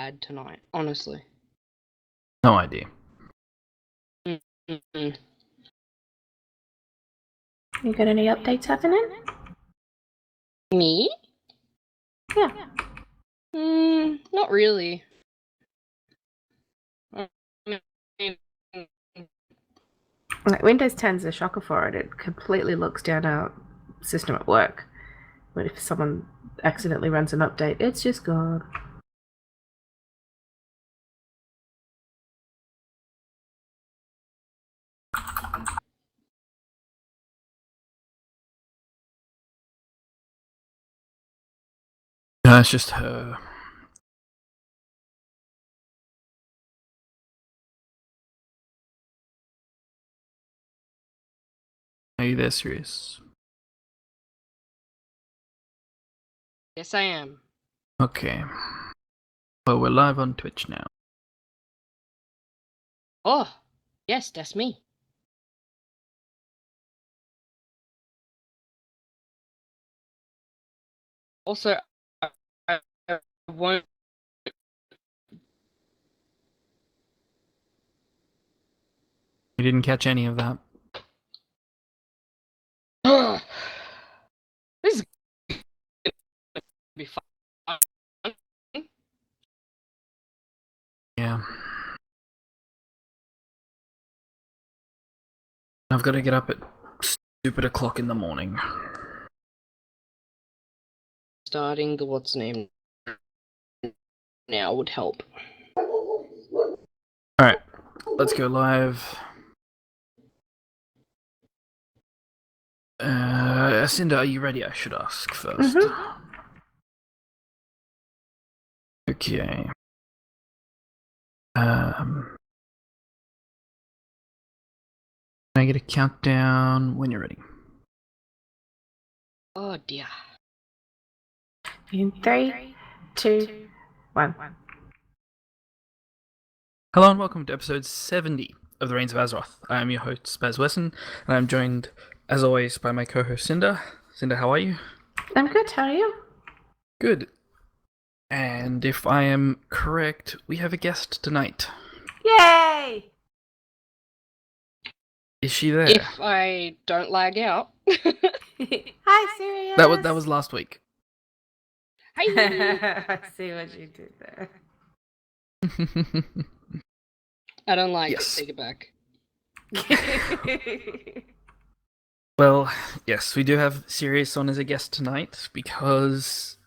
bad tonight, honestly. No idea. Mm-mm. You got any updates happening? Me? Yeah. Not really. I mean, Like Windows 10's a shocker for it. It completely looks down our system at work. But if someone accidentally runs an update, it's just gone. No, it's just her. Are you there, serious? yes, I am. Okay. Well, we're live on Twitch now. Oh, yes, that's me. Also, I won't. You didn't catch any of that. This is gonna be fun. Yeah. I've got to get up at stupid o'clock in the morning. Starting the what's name now would help. Alright, let's go live. Cinda, are you ready? I should ask first. Okay. Can I get a countdown when you're ready? Oh dear. In 3, 2, 1. Hello and welcome to episode 70 of the Reins of Azeroth. I am your host, Spaz Wesson, and I'm joined, as always, by my co-host, Cinda. Cinda, how are you? I'm good, how are you? Good. And if I am correct, we have a guest tonight. Yay! Is she there? If I don't lag out. Hi, Sirius! That was last week. Hi. I see what you did there. I don't like Yes. it. Take it back. Well, yes, we do have Sirius on as a guest tonight because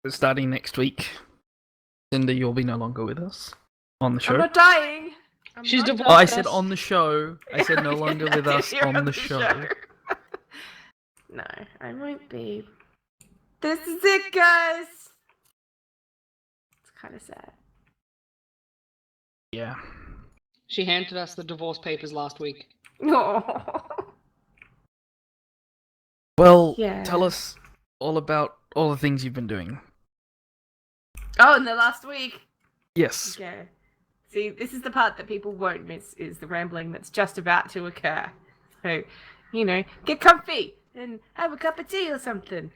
starting next week, Cinda, you'll be no longer with us on the show. I'm not dying! She's not divorced. Oh, I dying. said on the show. I said no longer with us You're on the show. No, I won't be. This is it, guys! It's kind of sad. Yeah. She handed us the divorce papers last week. Oh. Well, Yeah. tell us all about all the things you've been doing. Oh, in the last week. Yes. Okay. See, this is the part that people won't miss, is the rambling that's just about to occur. So, get comfy and have a cup of tea or something.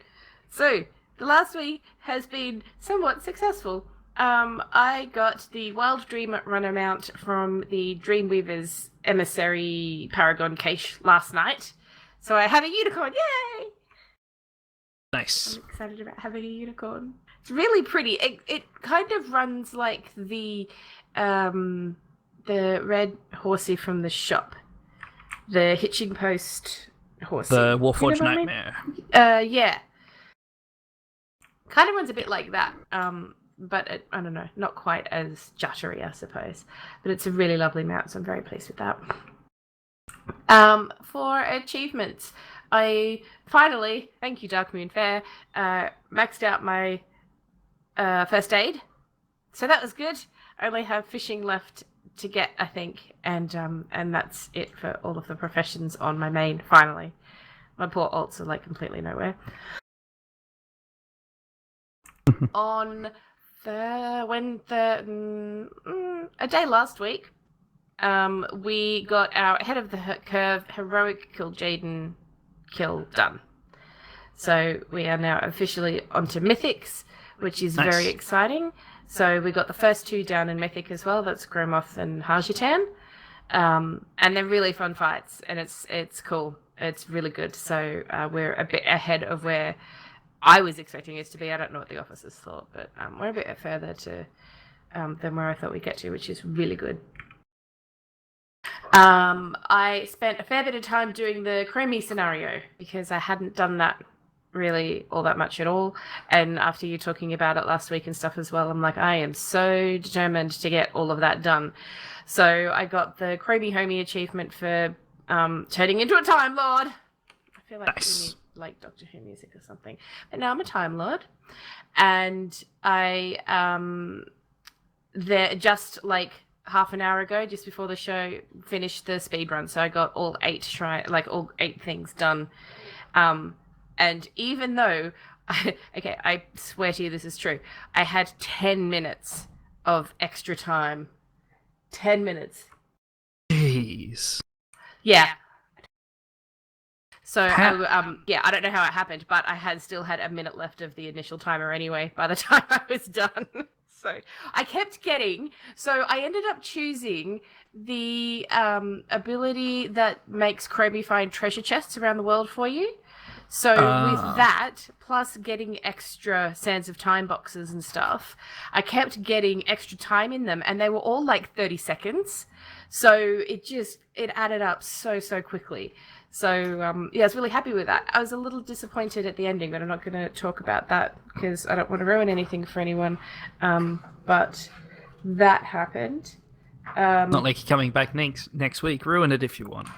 So, the last week has been somewhat successful. I got the Wild Dream Runner mount from the Dreamweaver's Emissary Paragon cache last night. So I have a unicorn, yay! Nice. I'm excited about having a unicorn. It's really pretty. It kind of runs like the red horsey from the shop. The hitching post horsey. The Warforged You know what I mean? Nightmare. Yeah. Kind of runs a bit like that. But I don't know, not quite as juttery, I suppose. But it's a really lovely mount, so I'm very pleased with that. For achievements, I finally, thank you, Dark Moon Fair, maxed out my first aid. So that was good. I only have fishing left to get, I think, and that's it for all of the professions on my main, finally. My poor alts are completely nowhere. On a day last week, we got our head of the curve heroic kill Jaden kill done. So we are now officially onto mythics, which is Nice. very exciting. So we got the first 2 down in Mythic as well. That's Gromoth and Hajatan. And they're really fun fights, and it's cool. It's really good. So we're a bit ahead of where I was expecting us to be. I don't know what the officers thought, but we're a bit further than where I thought we'd get to, which is really good. I spent a fair bit of time doing the Chromie scenario because I hadn't done that really all that much at all. And after you talking about it last week and stuff as well, I'm like, I am so determined to get all of that done. So I got the Chromie Homie achievement for turning into a Time Lord. I feel like Nice. we need like Doctor Who music or something. But now I'm a Time Lord. And I there just like half an hour ago, just before the show, finished the speed run. So I got all 8 things done. And even though, I swear to you this is true, I had 10 minutes of extra time. 10 minutes. Jeez. Yeah. So, I don't know how it happened, but I still had a minute left of the initial timer anyway by the time I was done. So I kept getting, so I ended up choosing the ability that makes Chromie find treasure chests around the world for you. So with that, plus getting extra Sands of Time boxes and stuff, I kept getting extra time in them, and they were all like 30 seconds. So it added up so quickly. So, I was really happy with that. I was a little disappointed at the ending, but I'm not going to talk about that because I don't want to ruin anything for anyone. But that happened. Not like you're coming back next week. Ruin it if you want.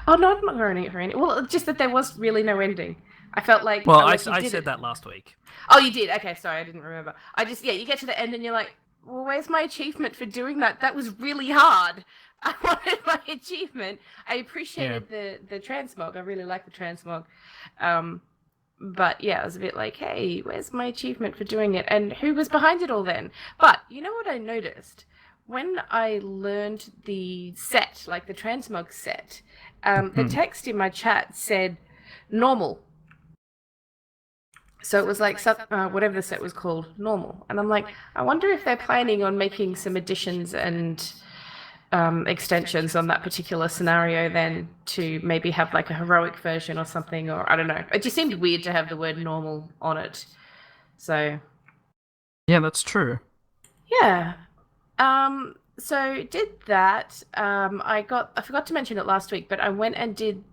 Oh, no, I'm not ruining it for anyone. Well, just that there was really no ending. I felt like... Well, I said that last week. Oh, you did? Okay, sorry, I didn't remember. You get to the end and you're like, well, where's my achievement for doing that? That was really hard. I wanted my achievement. I appreciated the transmog. I really like the transmog. But yeah, I was a bit like, hey, where's my achievement for doing it? And who was behind it all then? But you know what I noticed? When I learned the set, like the transmog set, the text in my chat said normal. So it was like whatever the set was called, normal. And I'm like, I wonder if they're planning on making some additions and extensions on that particular scenario then to maybe have like a heroic version or something, or I don't know. It just seemed weird to have the word normal on it. So yeah, that's true. Yeah. So did that. I forgot to mention it last week, but I went and did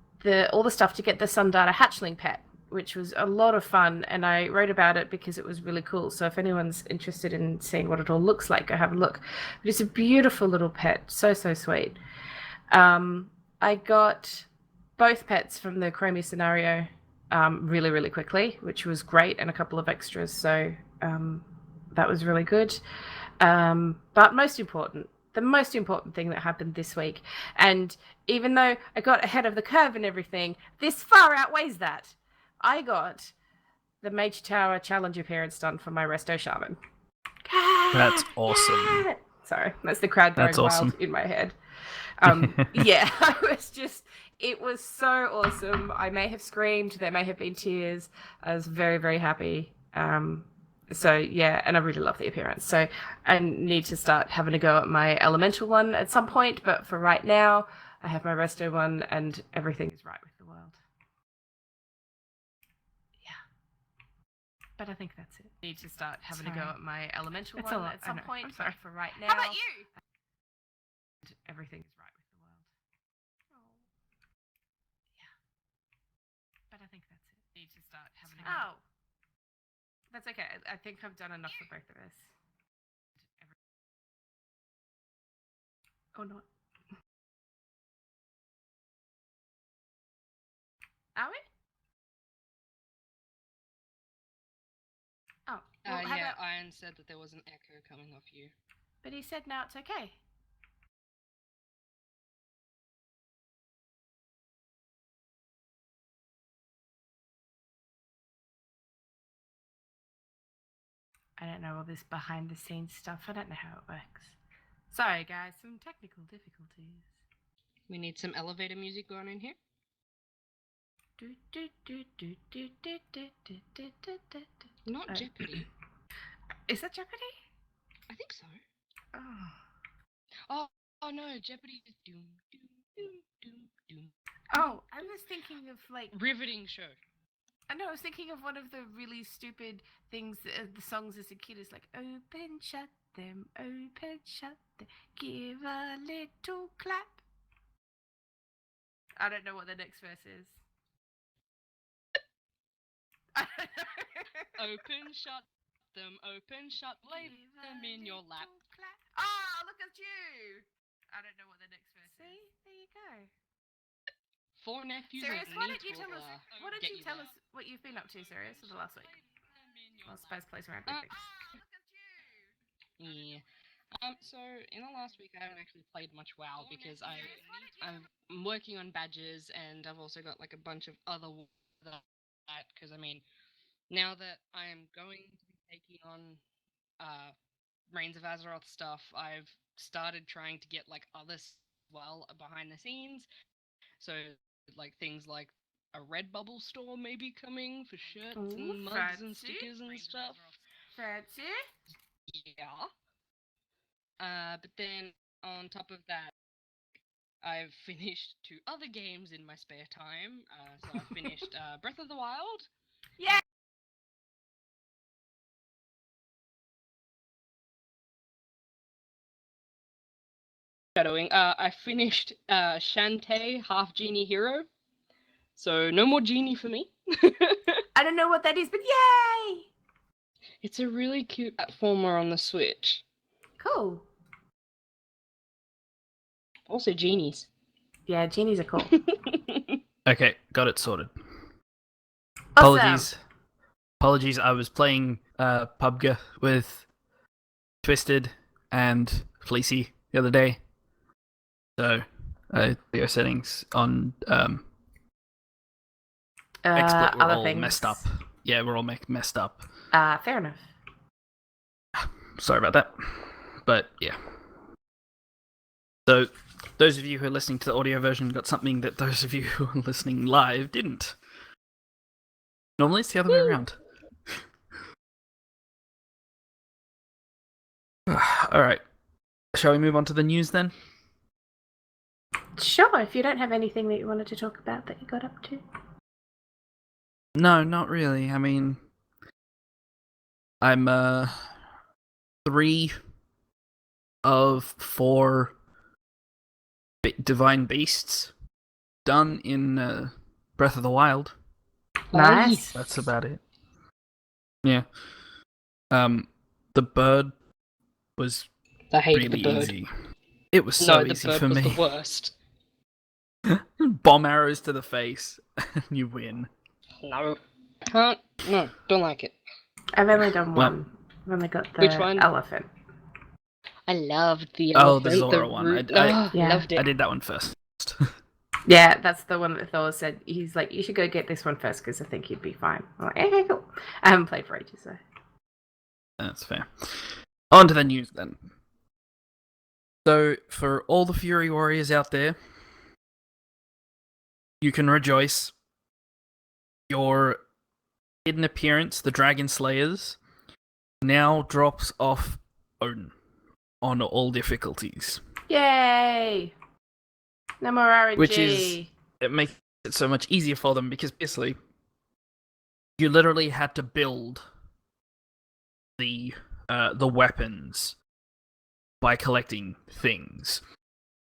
all the stuff to get the Sundata hatchling pet, which was a lot of fun, and I wrote about it because it was really cool. So if anyone's interested in seeing what it all looks like, go have a look. But it's a beautiful little pet, so sweet. I got both pets from the Chromie scenario really quickly, which was great, and a couple of extras. So that was really good. But the most important thing that happened this week, and even though I got ahead of the curve and everything, this far outweighs that. I got the Mage Tower challenge appearance done for my Resto Shaman. That's awesome. Sorry, that's the crowd going wild in my head. Yeah, it was so awesome. I may have screamed, there may have been tears. I was very happy. So yeah, and I really love the appearance. So I need to start having a go at my elemental one at some point, but for right now, I have my Resto one and everything is right with the world. But I think that's it. I need to start having a go at my elemental one at some point. But for right now, how about you? Everything is right with the world. Yeah. But I think that's it. I need to start having a go. Oh. That's okay. I think I've done enough for both of us. Or not. Are we? Oh, well, yeah, Iron said that there was an echo coming off you. But he said now it's okay. I don't know all this behind the scenes stuff. I don't know how it works. Sorry guys, some technical difficulties. We need some elevator music going in here. Not Jeopardy. Is that Jeopardy? Oh. Oh no, Jeopardy is doom, doom, doom, doom, doom. Oh, I was thinking of like Riveting show. I know I was thinking of one of the really stupid things, the songs as a kid is like open, shut them, give a little clap. I don't know what the next verse is. I don't know. Open, shut them, open, shut, lay Give them a in your lap. little clap. Oh, look at you! I don't know what the next verse is. See? There you go. Four nephews Sirius, and why niece don't you tell will, us? Why don't get you tell there. us what you've been up to, Sirius, for the last week? Well, Spice plays around with things. Yeah. So in the last week I haven't actually played much WoW because I'm working on badges and I've also got like a bunch of other that because I mean now that I am going to be taking on Reins of Azeroth stuff, I've started trying to get like others well behind the scenes. So like things like a Redbubble store may be coming for shirts Ooh, and mugs and fancy. stickers and stuff. Fancy. Yeah. But then on top of that, I've finished 2 other games in my spare time. So I've finished Breath of the Wild. Yeah. Shadowing. I finished Shantae, Half Genie Hero. So no more genie for me. I don't know what that is, but yay! It's a really cute platformer on the Switch. Cool. Also genies. Yeah, genies are cool. Okay, got it sorted. Awesome. Apologies, I was playing PUBG with Twisted and Fleecy the other day. So, video settings on XSplit were other all things. messed up. Yeah, we're all messed up. Fair enough. Sorry about that. But, yeah. So, those of you who are listening to the audio version got something that those of you who are listening live didn't. Normally it's the other way around. Alright. Shall we move on to the news then? Sure, if you don't have anything that you wanted to talk about that you got up to. No, not really. I mean, I'm 3 of 4 divine beasts done in Breath of the Wild. Nice. That's about it. Yeah. The bird was I hate really the bird. easy. It was so the easy bird for was me. the worst. Bomb arrows to the face, and you win. No. Can't. No, don't like it. I've only done Well- one. I've only got the Which one? elephant. I loved the Oh, elephant. the Zora one. root- I Yeah. loved it. did that one first. Yeah, that's the one that Thor said. He's like, you should go get this one first because I think you'd be fine. I'm like, okay, cool. I haven't played for ages, so. That's fair. On to the news then. So, for all the Fury Warriors out there, you can rejoice. Your hidden appearance, the Dragon Slayers, now drops off Odin on all difficulties. Yay! No more RNG. Which is- It makes it so much easier for them because basically, you literally had to build the weapons by collecting things.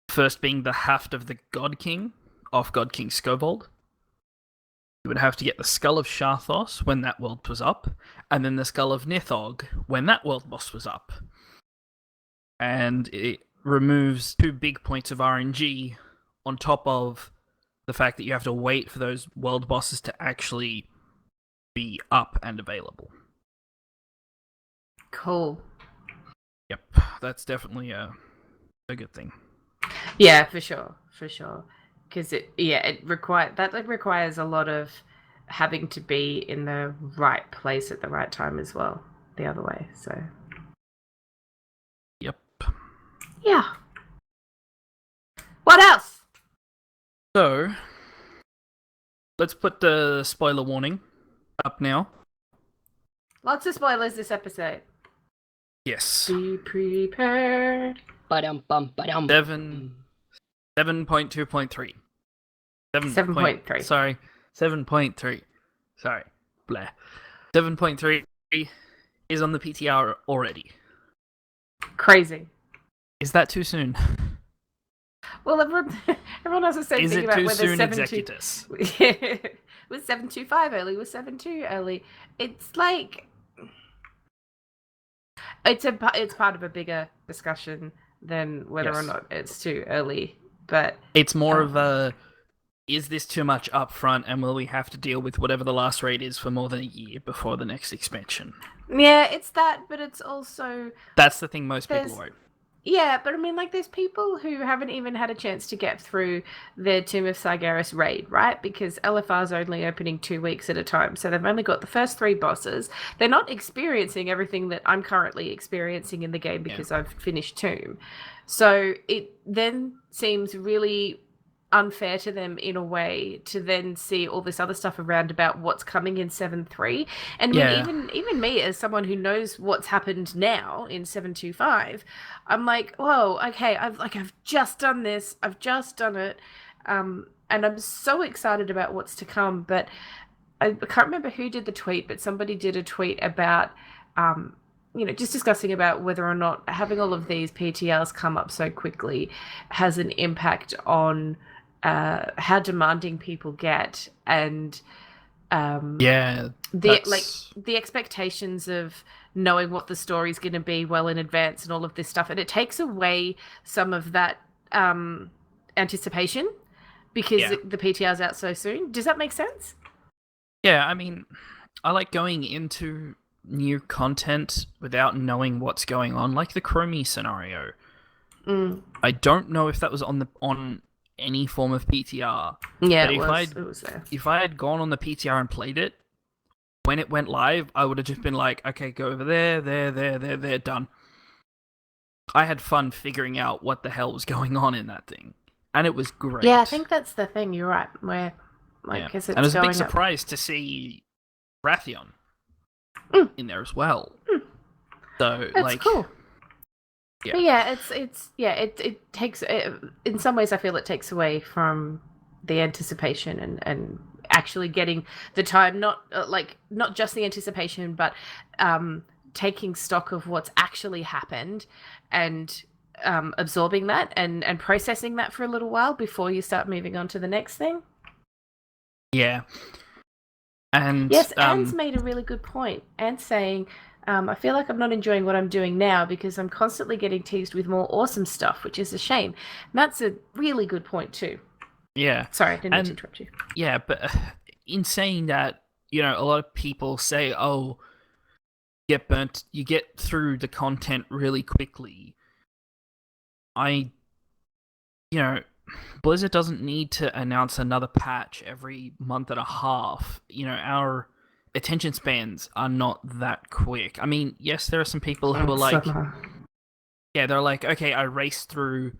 First being the haft of the God King off God King Skobold. You would have to get the Skull of Sharthos when that world was up, and then the Skull of Nithog when that world boss was up. And it removes 2 big points of RNG on top of the fact that you have to wait for those world bosses to actually be up and available. Cool. Yep, that's definitely a good thing. Yeah, for sure. Because it requires a lot of having to be in the right place at the right time as well. The other way, so. Yep. Yeah. What else? So, let's put the spoiler warning up now. Lots of spoilers this episode. Yes. Be prepared. Ba-dum bum ba-dum. 7.2.3. 7.3. Sorry. 7.3. Sorry. Blah. 7.3 is on the PTR already. Crazy. Is that too soon? Well, everyone has the same Is thing it about too whether soon, 7.2 Executus? was 7.25 early, was 7.2 early. It's like it's part of a bigger discussion than whether or Yes. not it's too early. But It's more of a, is this too much upfront, and will we have to deal with whatever the last raid is for more than a year before the next expansion? yeah, it's that, but it's also That's the thing most people there's won't. yeah, but I mean, like, there's people who haven't even had a chance to get through their Tomb of Sargeras raid, right? Because LFR's only opening 2 weeks at a time, so they've only got the first 3 bosses. They're not experiencing everything that I'm currently experiencing in the game because I've finished Tomb. So it then seems really unfair to them in a way to then see all this other stuff around about what's coming in 7.3. And I mean, even me as someone who knows what's happened now in 7.25, I'm like, whoa, okay, I've just done this, I've just done it, and I'm so excited about what's to come. But I can't remember who did the tweet, but somebody did a tweet about just discussing about whether or not having all of these PTRs come up so quickly has an impact on how demanding people get, and the expectations of knowing what the story's going to be well in advance and all of this stuff, and it takes away some of that anticipation because the PTR's out so soon. Does that make sense? Yeah, I mean, I like going into new content without knowing what's going on, like the Chromie scenario. I don't know if that was on any form of PTR. Yeah, but it was there. If I had gone on the PTR and played it, when it went live, I would have just been like, okay, go over there, done. I had fun figuring out what the hell was going on in that thing, and it was great. Yeah, I think that's the thing. You're right. Where, because and it was a big surprise to see Wrathion in there as well. So, that's cool. Yeah. But yeah, it takes in some ways I feel it takes away from the anticipation and actually getting the time, not just the anticipation, but taking stock of what's actually happened and absorbing that and processing that for a little while before you start moving on to the next thing. Yeah. And yes, Anne's made a really good point. Anne's saying, I feel like I'm not enjoying what I'm doing now because I'm constantly getting teased with more awesome stuff, which is a shame. And that's a really good point too. Yeah. Sorry, I didn't mean to interrupt you. Yeah, but in saying that, a lot of people say, oh, you get through the content really quickly. Blizzard doesn't need to announce another patch every month and a half. Our attention spans are not that quick. I mean, yes, there are some people who are like, they're like, okay, I raced through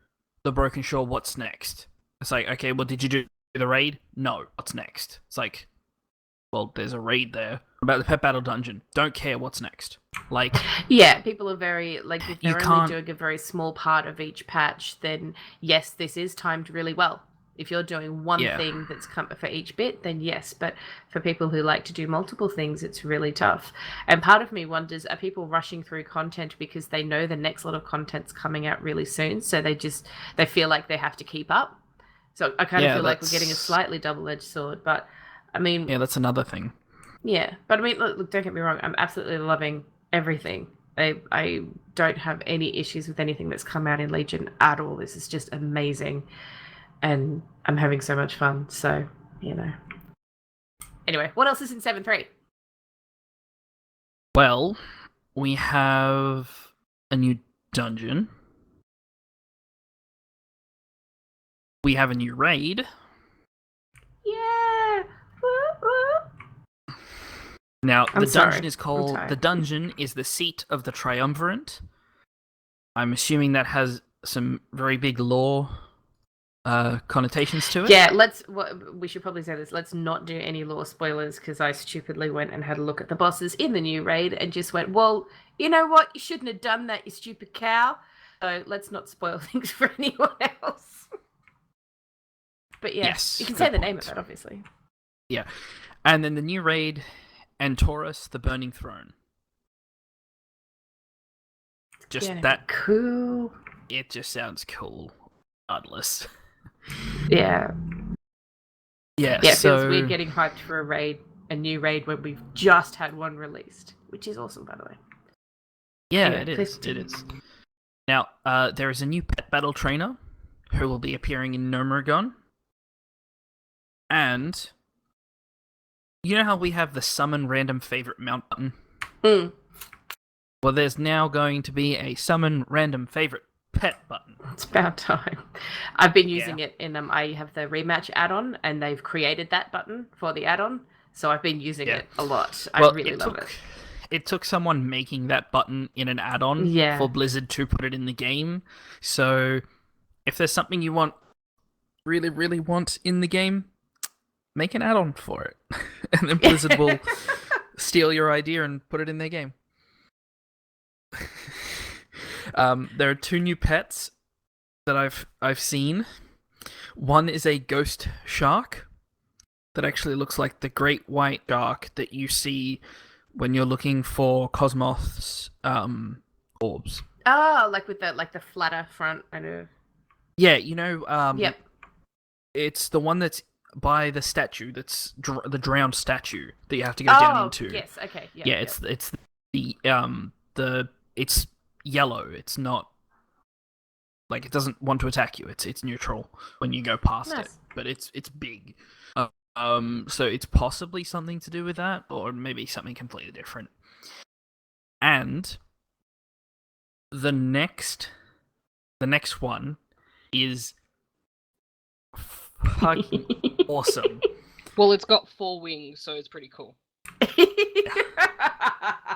the Broken Shore, what's next? It's like, okay, well, did you do the raid? No, what's next? It's like, well, there's a raid there. About the Pet Battle Dungeon. Don't care what's next. Like, yeah, people are very, like, if they're only doing a very small part of each patch, then yes, this is timed really well. If you're doing one thing that's come for each bit, then yes. But for people who like to do multiple things, it's really tough. And part of me wonders, are people rushing through content because they know the next lot of content's coming out really soon, so they feel like they have to keep up? So I kind of feel like we're getting a slightly double-edged sword. But, I mean... yeah, that's another thing. Yeah, but I mean, look, don't get me wrong. I'm absolutely loving everything. I don't have any issues with anything that's come out in Legion at all. This is just amazing. And I'm having so much fun, so, Anyway, what else is in 7.3? Well, we have a new dungeon. We have a new raid. Yeah! Now, the dungeon is the seat of the Triumvirate. I'm assuming that has some very big lore connotations to it. Yeah, we should probably say this. Let's not do any lore spoilers because I stupidly went and had a look at the bosses in the new raid and just went, well, you know what? You shouldn't have done that, you stupid cow. So let's not spoil things for anyone else. But yeah, Yes, you can good say the name point. of it, obviously. Yeah. And then the new raid, Antorus, the Burning Throne. Just Yeah, that, cool. it just sounds cool, regardless. Yeah. Yeah, Yeah, it so... feels weird getting hyped for a new raid when we've just had one released, which is awesome, by the way. Yeah, Anyway, it is. It is. Now, there is a new pet battle trainer who will be appearing in Nomergon. And you know how we have the summon random favorite mount button? Mm. Well, there's now going to be a summon random favorite pet button. It's about time. I've been using it in I have the rematch add-on, and they've created that button for the add-on, so I've been using it a lot. I really love it. It took someone making that button in an add-on for Blizzard to put it in the game. So if there's something you really, really want in the game, make an add-on for it. And then Blizzard will steal your idea and put it in their game. There are 2 new pets that I've seen. One is a ghost shark that actually looks like the great white shark that you see when you're looking for Cosmos orbs. Oh, like with the flatter front, I know. Yeah, you know. Yep. It's the one that's by the statue. That's the drowned statue that you have to go down into. Yes. Okay. Yep, yeah. It's the it's yellow. It's not like it doesn't want to attack you. It's neutral when you go past it, but it's big. So it's possibly something to do with that, or maybe something completely different. And the next one is fucking awesome. Well, it's got 4 wings, so it's pretty cool.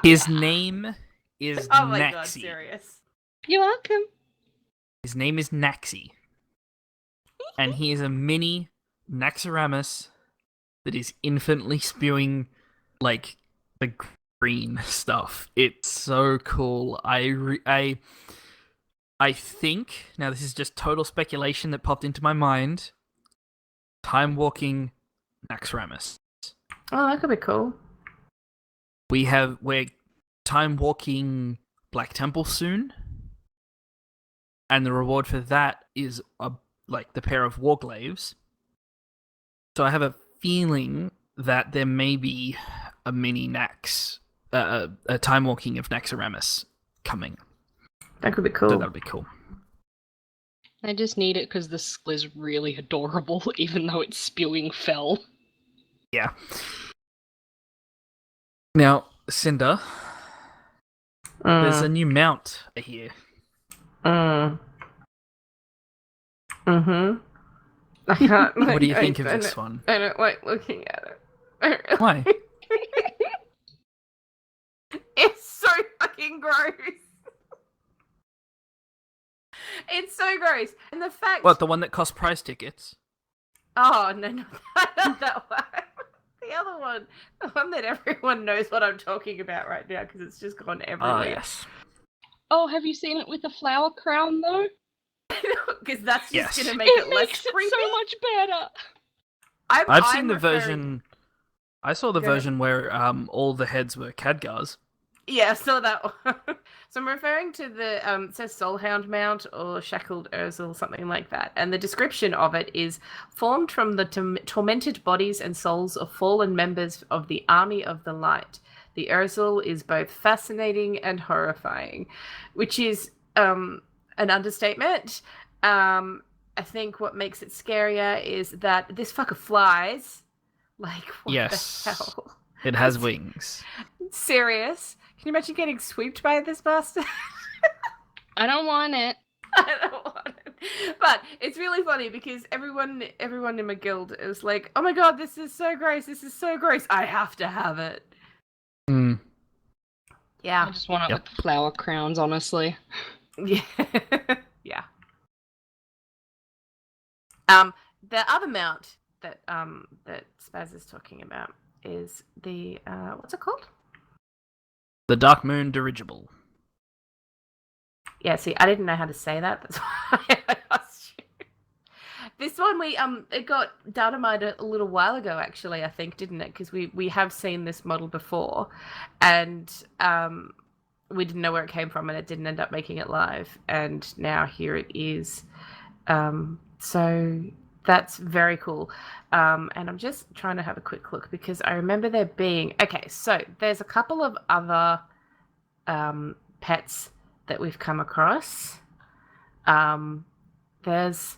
His name is oh my Naxi. God, serious. You're welcome. His name is Naxi. And he is a mini Naxxramas that is infinitely spewing, like, the green stuff. It's so cool. I think, now this is just total speculation that popped into my mind, time-walking Naxxramas. Oh, that could be cool. We're time-walking Black Temple soon, and the reward for that is the pair of Warglaves. So I have a feeling that there may be a mini Nax, a time walking of Naxxramas coming. That could be cool. So that'll be cool. I just need it because the skull is really adorable, even though it's spewing fell. Yeah. Now, Cinder, there's a new mount here. Mm-hmm. I can't. What do you think of this one? I don't like looking at it. Why? It's so fucking gross. It's so gross. And the fact... What, the one that cost prize tickets? Oh, no, not that one. The other one. The one that everyone knows what I'm talking about right now, because it's just gone everywhere. Oh, yes. Oh, have you seen it with a flower crown, though? Because that's just going to make it it less makes creepy. it so much better. I've seen the version... I saw the version where all the heads were Khadgars. Yeah, I saw that one. So I'm referring to the, it says Soulhound Mount or Shackled Urzel, something like that. And the description of it is formed from the tormented bodies and souls of fallen members of the Army of the Light. The Urzel is both fascinating and horrifying, which is an understatement. I think what makes it scarier is that this fucker flies. Like, what the hell? It has wings. Serious? Can you imagine getting swooped by this bastard? I don't want it. I don't want it. But it's really funny because everyone in my guild is like, oh my god, this is so gross, this is so gross. I have to have it. Mm. Yeah. I just want it with flower crowns, honestly. Yeah. Yeah. The other mount that that Spaz is talking about is the what's it called? The Dark Moon Dirigible. Yeah, see, I didn't know how to say that. That's why I asked you. This one it got dynamited a little while ago, actually. I think, didn't it? Because we have seen this model before, and we didn't know where it came from, and it didn't end up making it live. And now here it is. So that's very cool. And I'm just trying to have a quick look because I remember there being so there's a couple of other pets that we've come across. There's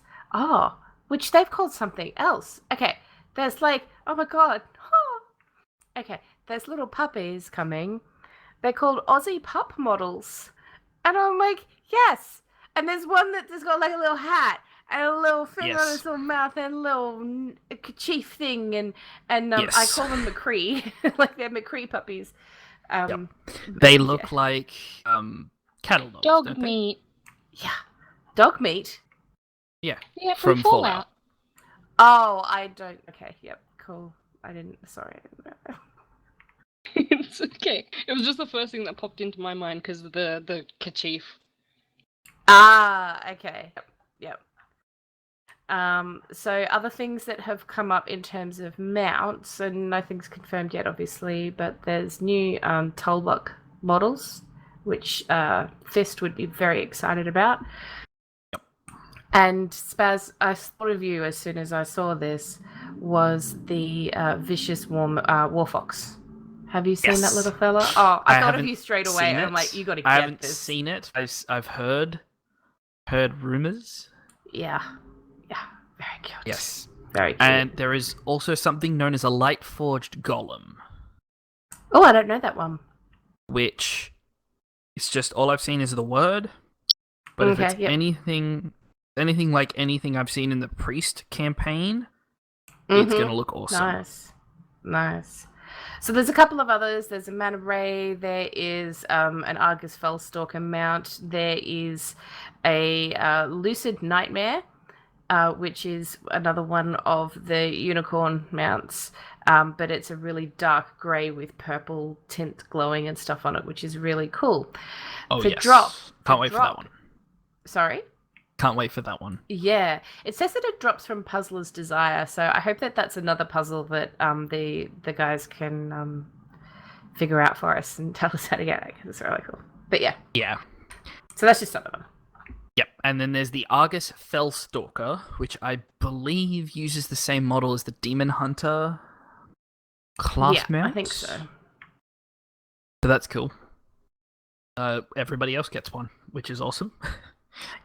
which they've called something else. Okay, there's like, oh my god. Okay, there's little puppies coming. They're called Aussie pup models. And I'm like, yes. And there's one that's got like a little hat and a little thing on his little mouth and a little kerchief thing. And I call them McCree. Like they're McCree puppies. They look like cattle dogs. Dog meat. Yeah. Dog meat? Yeah. Yeah, from Fallout. Oh, I don't. Okay, yep, cool. I didn't. Sorry, I didn't know. It's okay. It was just the first thing that popped into my mind because of the kerchief. Okay. Yep. So other things that have come up in terms of mounts, and nothing's confirmed yet, obviously, but there's new Tollbuck models, which Fist would be very excited about. Yep. And Spaz, I thought of you as soon as I saw this, was the Vicious Warfox. Have you seen that little fella? Oh, I thought of you straight away, and I'm like, you got to get this. I haven't seen it. I've heard rumors. Yeah, very cute. Yes, very cute. And there is also something known as a light forged golem. Oh, I don't know that one. Which it's just all I've seen is the word. But if it's anything like anything I've seen in the Priest campaign, it's gonna look awesome. Nice. So there's a couple of others. There's a Man of Ray. There is an Argus Fellstalker mount. There is a Lucid Nightmare, which is another one of the unicorn mounts. But it's a really dark grey with purple tint glowing and stuff on it, which is really cool. Oh, yes. Can't wait for that one. Sorry? Can't wait for that one. Yeah. It says that it drops from Puzzler's Desire, so I hope that that's another puzzle that the guys can figure out for us and tell us how to get it, because it's really cool. But yeah. Yeah. So that's just some of them. Yep. And then there's the Argus Fellstalker, which I believe uses the same model as the Demon Hunter class mount. I think so. So that's cool. Everybody else gets one, which is awesome.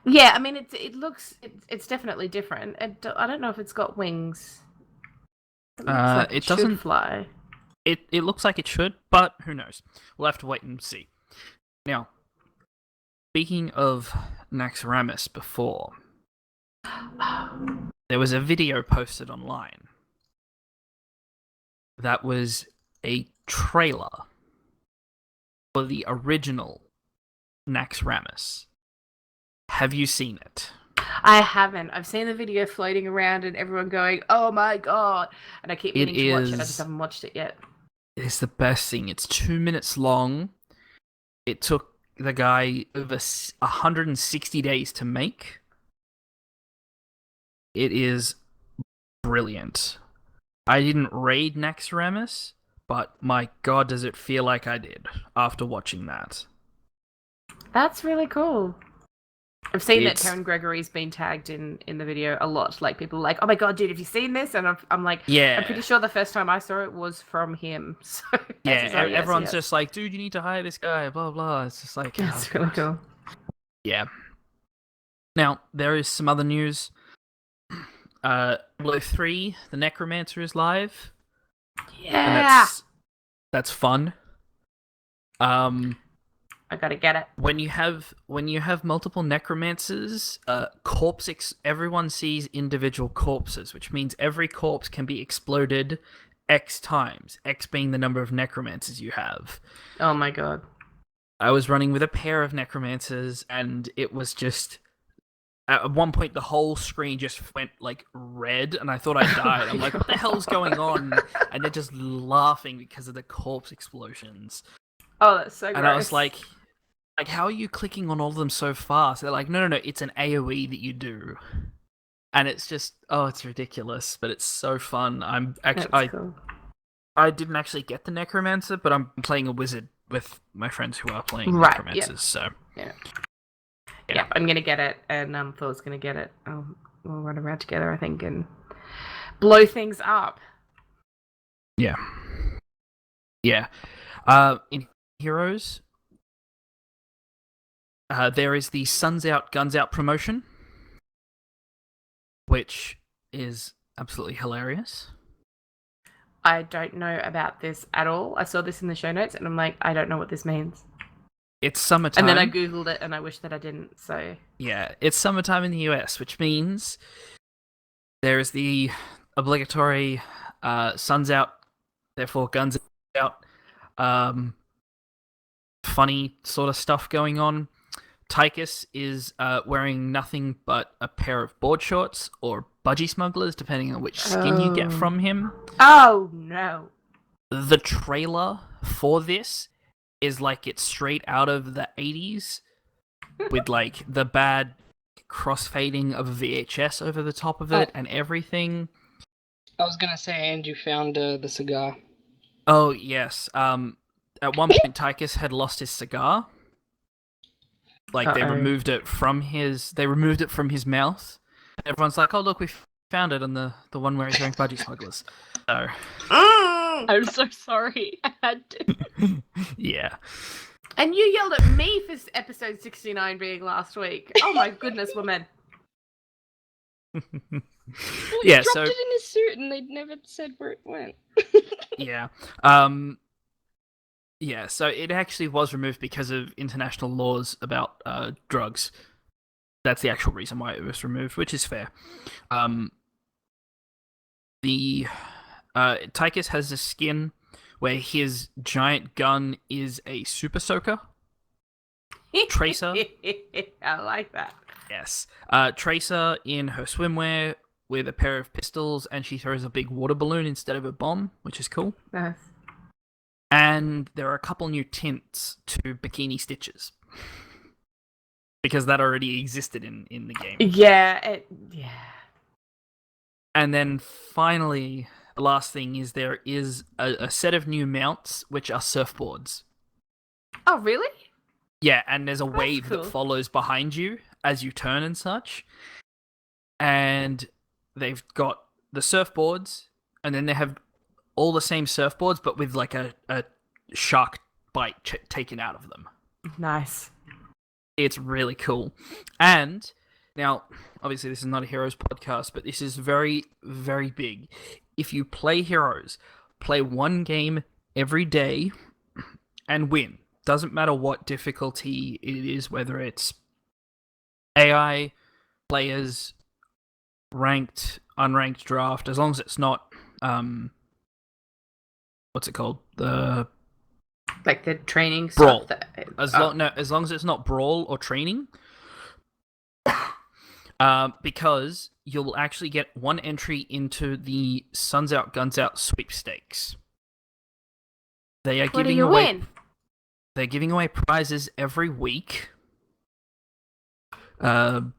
Yeah, I mean, it's definitely different. I don't know if it's got wings. It doesn't fly. It looks like it should, but who knows? We'll have to wait and see. Now, speaking of Naxxramas before, there was a video posted online that was a trailer for the original Naxxramas. Have you seen it? I haven't. I've seen the video floating around and everyone going, "Oh my god!" And I keep meaning to watch it. I just haven't watched it yet. It is the best thing. It's 2 minutes long. It took the guy over 160 days to make. It is brilliant. I didn't raid Naxxramas, but my god, does it feel like I did after watching that. That's really cool. I've seen that Karen Gregory's been tagged in the video a lot. Like, people are like, "Oh my god, dude, have you seen this?" And I'm like, yeah. I'm pretty sure the first time I saw it was from him. So yeah, everyone's just like, "Dude, you need to hire this guy." Blah blah. It's just like, it's really cool. Yeah. Now there is some other news. Below 3, the Necromancer is live. Yeah, and that's fun. I gotta get it. When you have multiple necromancers, everyone sees individual corpses, which means every corpse can be exploded X times, X being the number of necromancers you have. Oh my god. I was running with a pair of necromancers, and it was just At one point, the whole screen just went like red, and I thought I died. I'm like, what the hell's going on? And they're just laughing because of the corpse explosions. Oh, that's so gross. And I was like, how are you clicking on all of them so fast? They're like, no, it's an AoE that you do. And it's just, it's ridiculous, but it's so fun. I'm actually, cool. I didn't actually get the Necromancer, but I'm playing a wizard with my friends who are playing Right, Necromancers, so. Yeah, I'm gonna get it, and Thor's gonna get it. We'll run around together, I think, and blow things up. Yeah. In Heroes, there is the Suns Out, Guns Out promotion, which is absolutely hilarious. I don't know about this at all. I saw this in the show notes, and I'm like, I don't know what this means. It's summertime. And then I googled it, and I wish that I didn't, so... Yeah, it's summertime in the US, which means there is the obligatory Suns Out, therefore Guns Out, funny sort of stuff going on. Tychus is wearing nothing but a pair of board shorts or budgie smugglers, depending on which skin you get from him. Oh, no. The trailer for this is like it's straight out of the 80s with like the bad crossfading of a VHS over the top of it and everything. I was gonna say, and you found the cigar. Oh, yes. At one point, Tychus had lost his cigar. Like, they removed it from his mouth. Everyone's like, oh, look, we found it on the one where he's wearing budgie smugglers. So... I'm so sorry. I had to. Yeah. And you yelled at me for episode 69 being last week. Oh my goodness, woman. Well, Yeah, he dropped it in his suit and they'd never said where it went. Yeah. Yeah, so it actually was removed because of international laws about drugs. That's the actual reason why it was removed, which is fair. Tychus has a skin where his giant gun is a super soaker. Tracer. I like that. Yes. Tracer in her swimwear with a pair of pistols, and she throws a big water balloon instead of a bomb, which is cool. Nice. And there are a couple new tints to Bikini Stitches. Because that already existed in the game. Yeah. And then finally... The last thing is there is a set of new mounts, which are surfboards. Oh, really? Yeah, and there's a wave cool. that follows behind you as you turn and such. And they've got the surfboards, and then they have all the same surfboards, but with like a shark bite taken out of them. Nice. It's really cool. And... Now, obviously this is not a Heroes podcast, but this is very, very big. If you play Heroes, play one game every day and win. Doesn't matter what difficulty it is, whether it's AI, players, ranked, unranked draft, as long as it's not, what's it called? Like the training Brawl. stuff. As long as it's not Brawl or training. Because you'll actually get one entry into the Suns Out, Guns Out sweepstakes. They are giving away. Win? They're giving away prizes every week. Let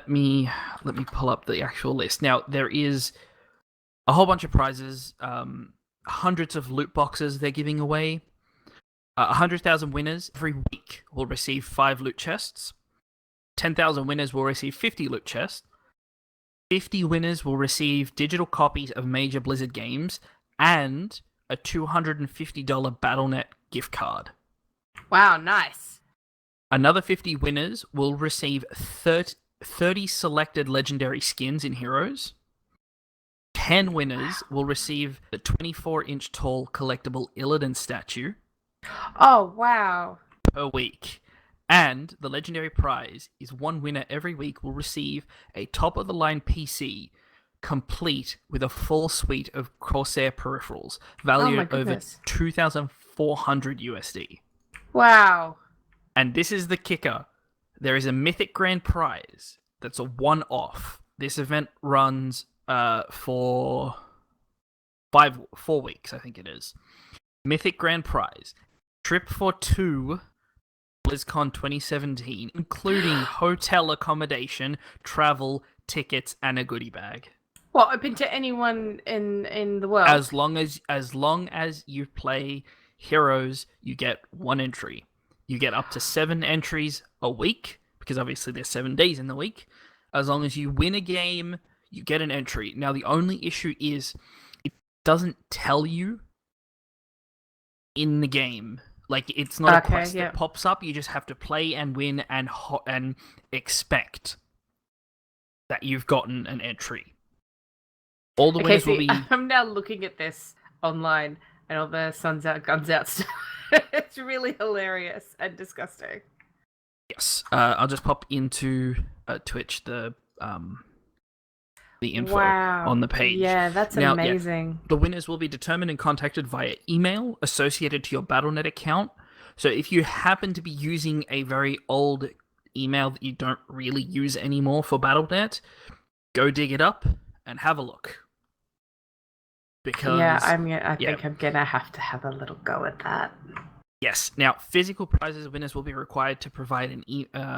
me pull up the actual list. Now there is a whole bunch of prizes. Hundreds of loot boxes they're giving away. 100,000 winners every week will receive 5 loot chests. 10,000 winners will receive 50 loot chests. 50 winners will receive digital copies of major Blizzard games and a $250 Battle.net gift card. Wow, nice. Another 50 winners will receive 30 selected legendary skins in Heroes. 10 winners will receive the 24-inch tall collectible Illidan statue. Oh, wow. Per week. And the legendary prize is one winner every week will receive a top-of-the-line PC complete with a full suite of Corsair peripherals valued over 2,400 USD. Wow. And this is the kicker. there is a mythic grand prize that's a one-off. This event runs for 4 weeks, I think it is. Mythic grand prize. Trip for 2 BlizzCon 2017, including hotel accommodation, travel, tickets, and a goodie bag. What, open to anyone in the world? As long as you play Heroes, you get 1 entry. You get up to 7 entries a week, because obviously there's 7 days in the week. As long as you win a game, you get an entry. Now, the only issue is it doesn't tell you in the game. Like, it's not a quest that pops up. You just have to play and win and expect that you've gotten an entry. All the winners will be... I'm now looking at this online and all the suns out, guns out stuff. It's really hilarious and disgusting. Yes. I'll just pop into Twitch the info on the page. Yeah, that's amazing. The winners will be determined and contacted via email associated to your Battle.net account. So if you happen to be using a very old email that you don't really use anymore for Battle.net, go dig it up and have a look. Because I think I'm gonna have to have a little go at that. Yes. Now, physical prizes winners will be required to provide an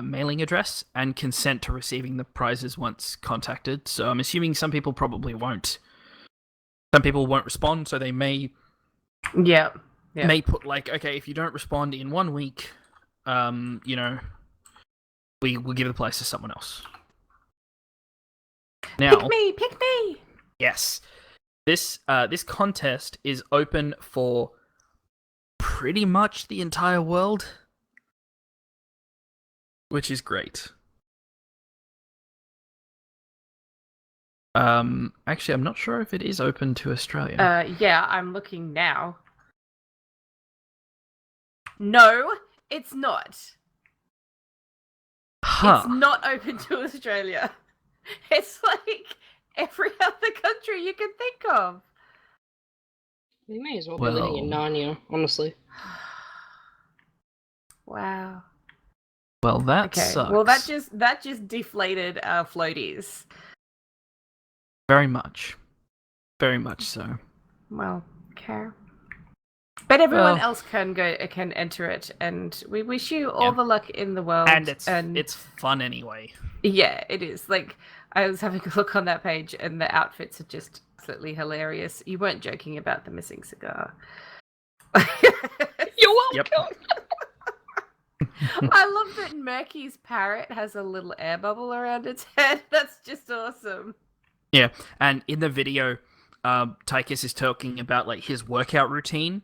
mailing address and consent to receiving the prizes once contacted. So I'm assuming some people probably won't. Some people won't respond, so they may. Yeah. May put like, okay, if you don't respond in 1 week, we'll give the prize to someone else. Now, pick me. Yes. This contest is open for pretty much the entire world, which is great. Actually, I'm not sure if it is open to Australia. Yeah, I'm looking now. No, it's not. Huh. It's not open to Australia. It's like every other country you can think of. We may as well be living in Narnia, honestly. Wow. Well, that sucks. Well, that just deflated our floaties. Very much so. Well, okay. But everyone else can enter it, and we wish you all the luck in the world. And it's fun anyway. Yeah, it is. Like, I was having a look on that page, and the outfits are just absolutely hilarious. You weren't joking about the missing cigar. You're welcome. I love that Murky's parrot has a little air bubble around its head. That's just awesome. Yeah, and in the video, Tychus is talking about like his workout routine,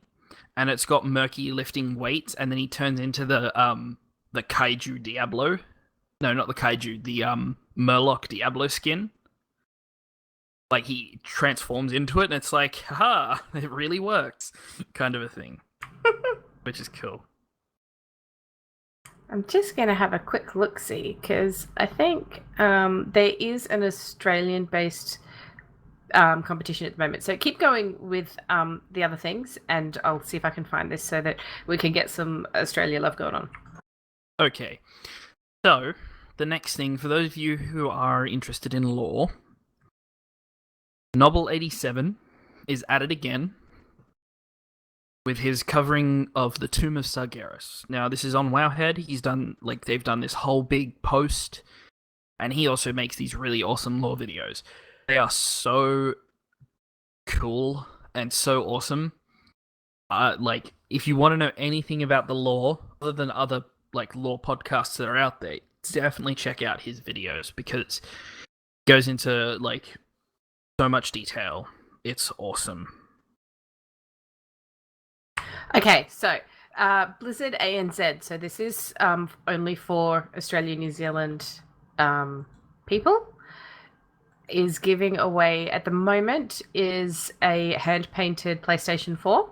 and it's got Murky lifting weights, and then he turns into the Kaiju Diablo. No, not the Kaiju, the Murloc Diablo skin. Like, he transforms into it, and it's like, haha, it really works, kind of a thing. Which is cool. I'm just going to have a quick look-see, because I think there is an Australian-based competition at the moment. So keep going with the other things, and I'll see if I can find this so that we can get some Australia love going on. Okay. So, the next thing, for those of you who are interested in lore, Noble87 is at it again with his covering of the Tomb of Sargeras. Now, this is on Wowhead. They've done this whole big post, and he also makes these really awesome lore videos. They are so cool and so awesome. If you want to know anything about the lore, other than other lore podcasts that are out there, definitely check out his videos, because it goes into so much detail. It's awesome. Okay, so Blizzard ANZ. So this is only for Australia, New Zealand people. Is giving away at the moment is a hand-painted PlayStation 4.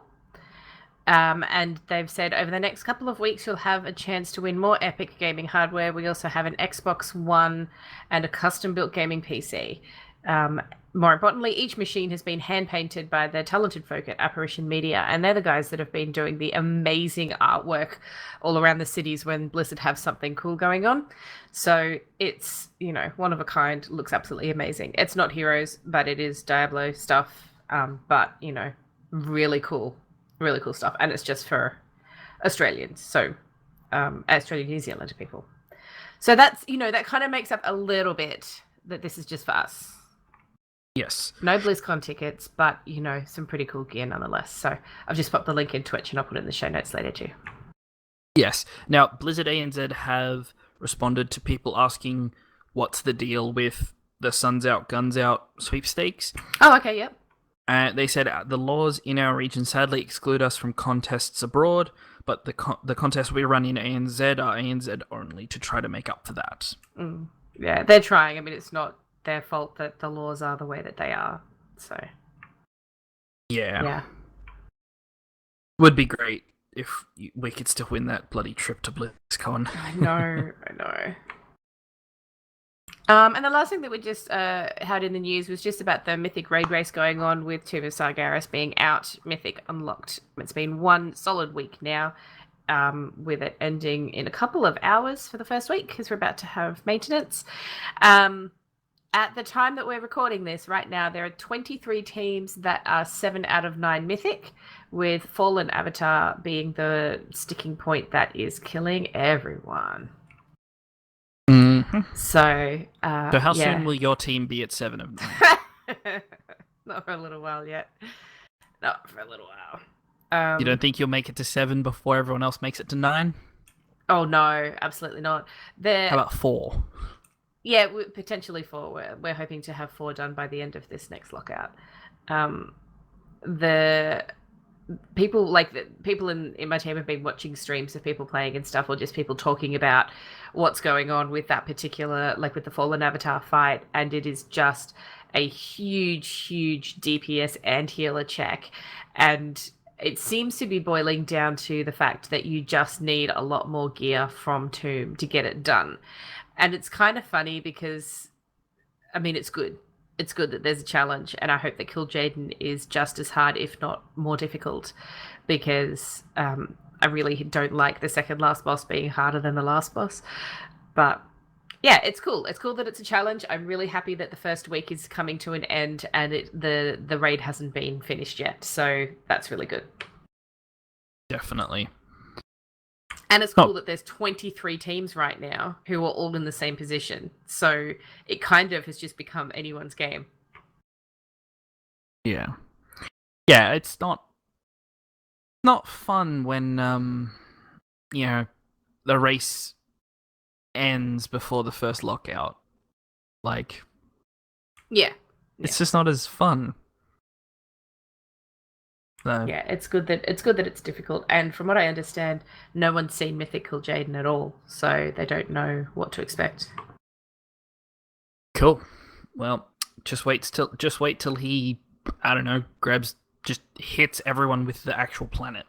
And they've said over the next couple of weeks you'll have a chance to win more epic gaming hardware. We also have an Xbox One and a custom-built gaming PC. More importantly, each machine has been hand-painted by the talented folk at Apparition Media, and they're the guys that have been doing the amazing artwork all around the cities when Blizzard have something cool going on. So it's, one of a kind, looks absolutely amazing. It's not Heroes, but it is Diablo stuff, but, really cool stuff. And it's just for Australians, so Australian New Zealand people. So that's, that kind of makes up a little bit that this is just for us. Yes. No BlizzCon tickets, but, some pretty cool gear nonetheless. So I've just popped the link in Twitch and I'll put it in the show notes later too. Yes. Now, Blizzard ANZ have responded to people asking what's the deal with the Suns Out, Guns Out sweepstakes. Oh, okay, yep. They said the laws in our region sadly exclude us from contests abroad, but the contests we run in ANZ are ANZ only to try to make up for that. Yeah, they're trying. I mean, it's not their fault that the laws are the way that they are. So yeah. Would be great if we could still win that bloody trip to BlizzCon. I know. And the last thing that we just had in the news was just about the Mythic raid race going on with Tomb of Sargeras being out, Mythic unlocked. It's been one solid week now, with it ending in a couple of hours for the first week because we're about to have maintenance. At the time that we're recording this right now, there are 23 teams that are 7 out of 9 Mythic, with Fallen Avatar being the sticking point that is killing everyone. Mm-hmm. So how soon will your team be at 7 of 9? Not for a little while yet. Not for a little while. You don't think you'll make it to 7 before everyone else makes it to 9? Oh, no, absolutely not. How about 4? Yeah, potentially 4. We're hoping to have 4 done by the end of this next lockout. The people in my team have been watching streams of people playing and stuff, or just people talking about what's going on with that particular, with the Fallen Avatar fight, and it is just a huge DPS and healer check, and it seems to be boiling down to the fact that you just need a lot more gear from Tomb to get it done. And it's kind of funny because, I mean, it's good. It's good that there's a challenge, and I hope that Kill Jaden is just as hard, if not more difficult, because I really don't like the second last boss being harder than the last boss. But yeah, it's cool. It's cool that it's a challenge. I'm really happy that the first week is coming to an end, and the raid hasn't been finished yet. So that's really good. Definitely. And it's cool that there's 23 teams right now who are all in the same position. So it kind of has just become anyone's game. Yeah. Yeah, it's not fun when the race ends before the first lockout. Yeah. It's just not as fun. So. Yeah, it's good that it's difficult, and from what I understand, no one's seen Mythic Kill Jaden at all, so they don't know what to expect. Cool. Well, just wait till he, I don't know, just hits everyone with the actual planet.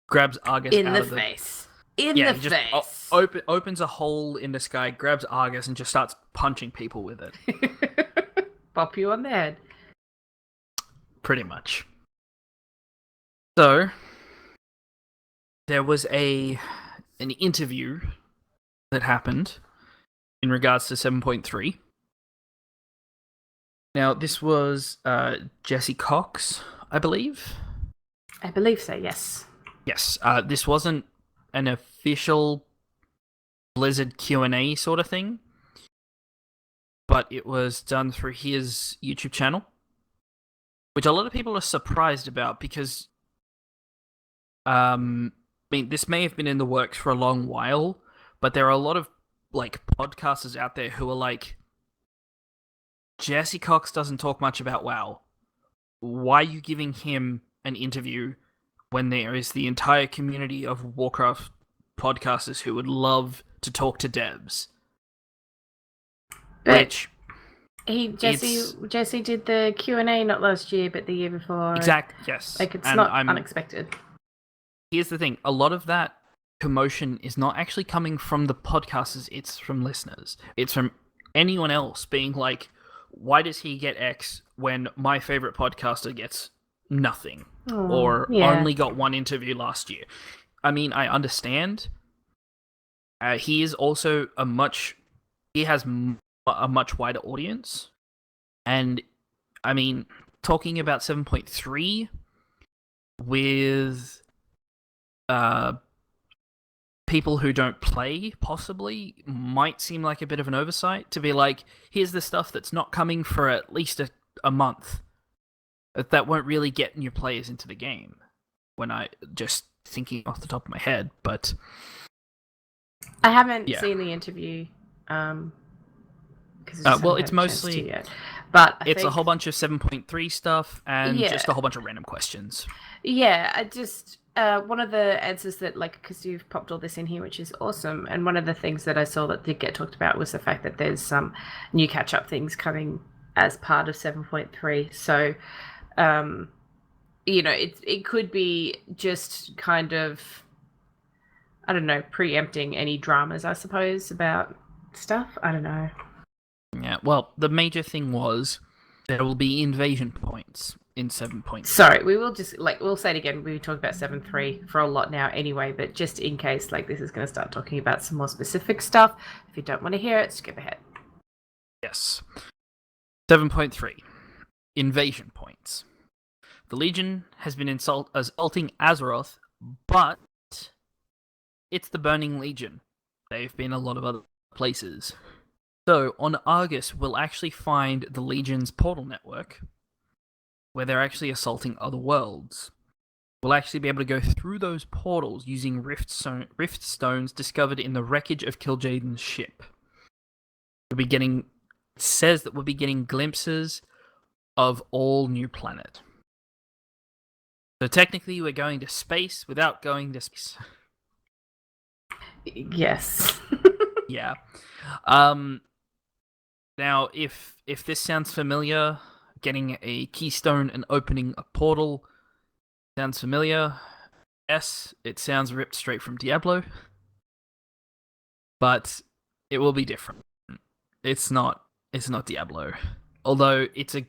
Grabs Argus in out the of the face. In the face. Opens a hole in the sky, grabs Argus, and just starts punching people with it. Pop you on the head. Pretty much. So, there was an interview that happened in regards to 7.3. Now, this was Jesse Cox, I believe. I believe so, yes. Yes. This wasn't an official Blizzard Q&A sort of thing, but it was done through his YouTube channel, which a lot of people are surprised about because, this may have been in the works for a long while, but there are a lot of podcasters out there who are like, Jesse Cox doesn't talk much about WoW. Why are you giving him an interview when there is the entire community of Warcraft podcasters who would love to talk to devs? But Jesse did the Q&A not last year, but the year before. Exactly, yes. It's not unexpected. Here's the thing. A lot of that commotion is not actually coming from the podcasters, it's from listeners. It's from anyone else being like, why does he get X when my favorite podcaster gets nothing or only got one interview last year? I mean, I understand. He is also he has a much wider audience. And, I mean, talking about 7.3 with people who don't play, possibly, might seem like a bit of an oversight to be like, here's the stuff that's not coming for at least a month. That won't really get new players into the game. When I just thinking off the top of my head, but I haven't seen the interview. It's mostly yet. But it's a whole bunch of 7.3 stuff and just a whole bunch of random questions. Yeah, I just one of the answers that, like, because you've popped all this in here, which is awesome, and one of the things that I saw that did get talked about was the fact that there's some new catch-up things coming as part of 7.3. So, it could be just kind of, I don't know, preempting any dramas, I suppose, about stuff. I don't know. Yeah, well, the major thing was there will be invasion points in 7.3. Sorry, we will just, we'll say it again. We talk about 7.3 for a lot now anyway, but just in case, this is going to start talking about some more specific stuff. If you don't want to hear it, skip ahead. Yes. 7.3. Invasion points. The Legion has been assaulting Azeroth, but it's the Burning Legion. They've been a lot of other places. So, on Argus, we'll actually find the Legion's portal network, where they're actually assaulting other worlds. We'll actually be able to go through those portals using rift stones discovered in the wreckage of Kil'jaeden's ship. It says that we'll be getting glimpses of all new planet. So technically, we're going to space without going to space. Yes. Yeah. Now, if this sounds familiar, getting a keystone and opening a portal sounds familiar. Yes, it sounds ripped straight from Diablo, but it will be different. It's not Diablo, although it's an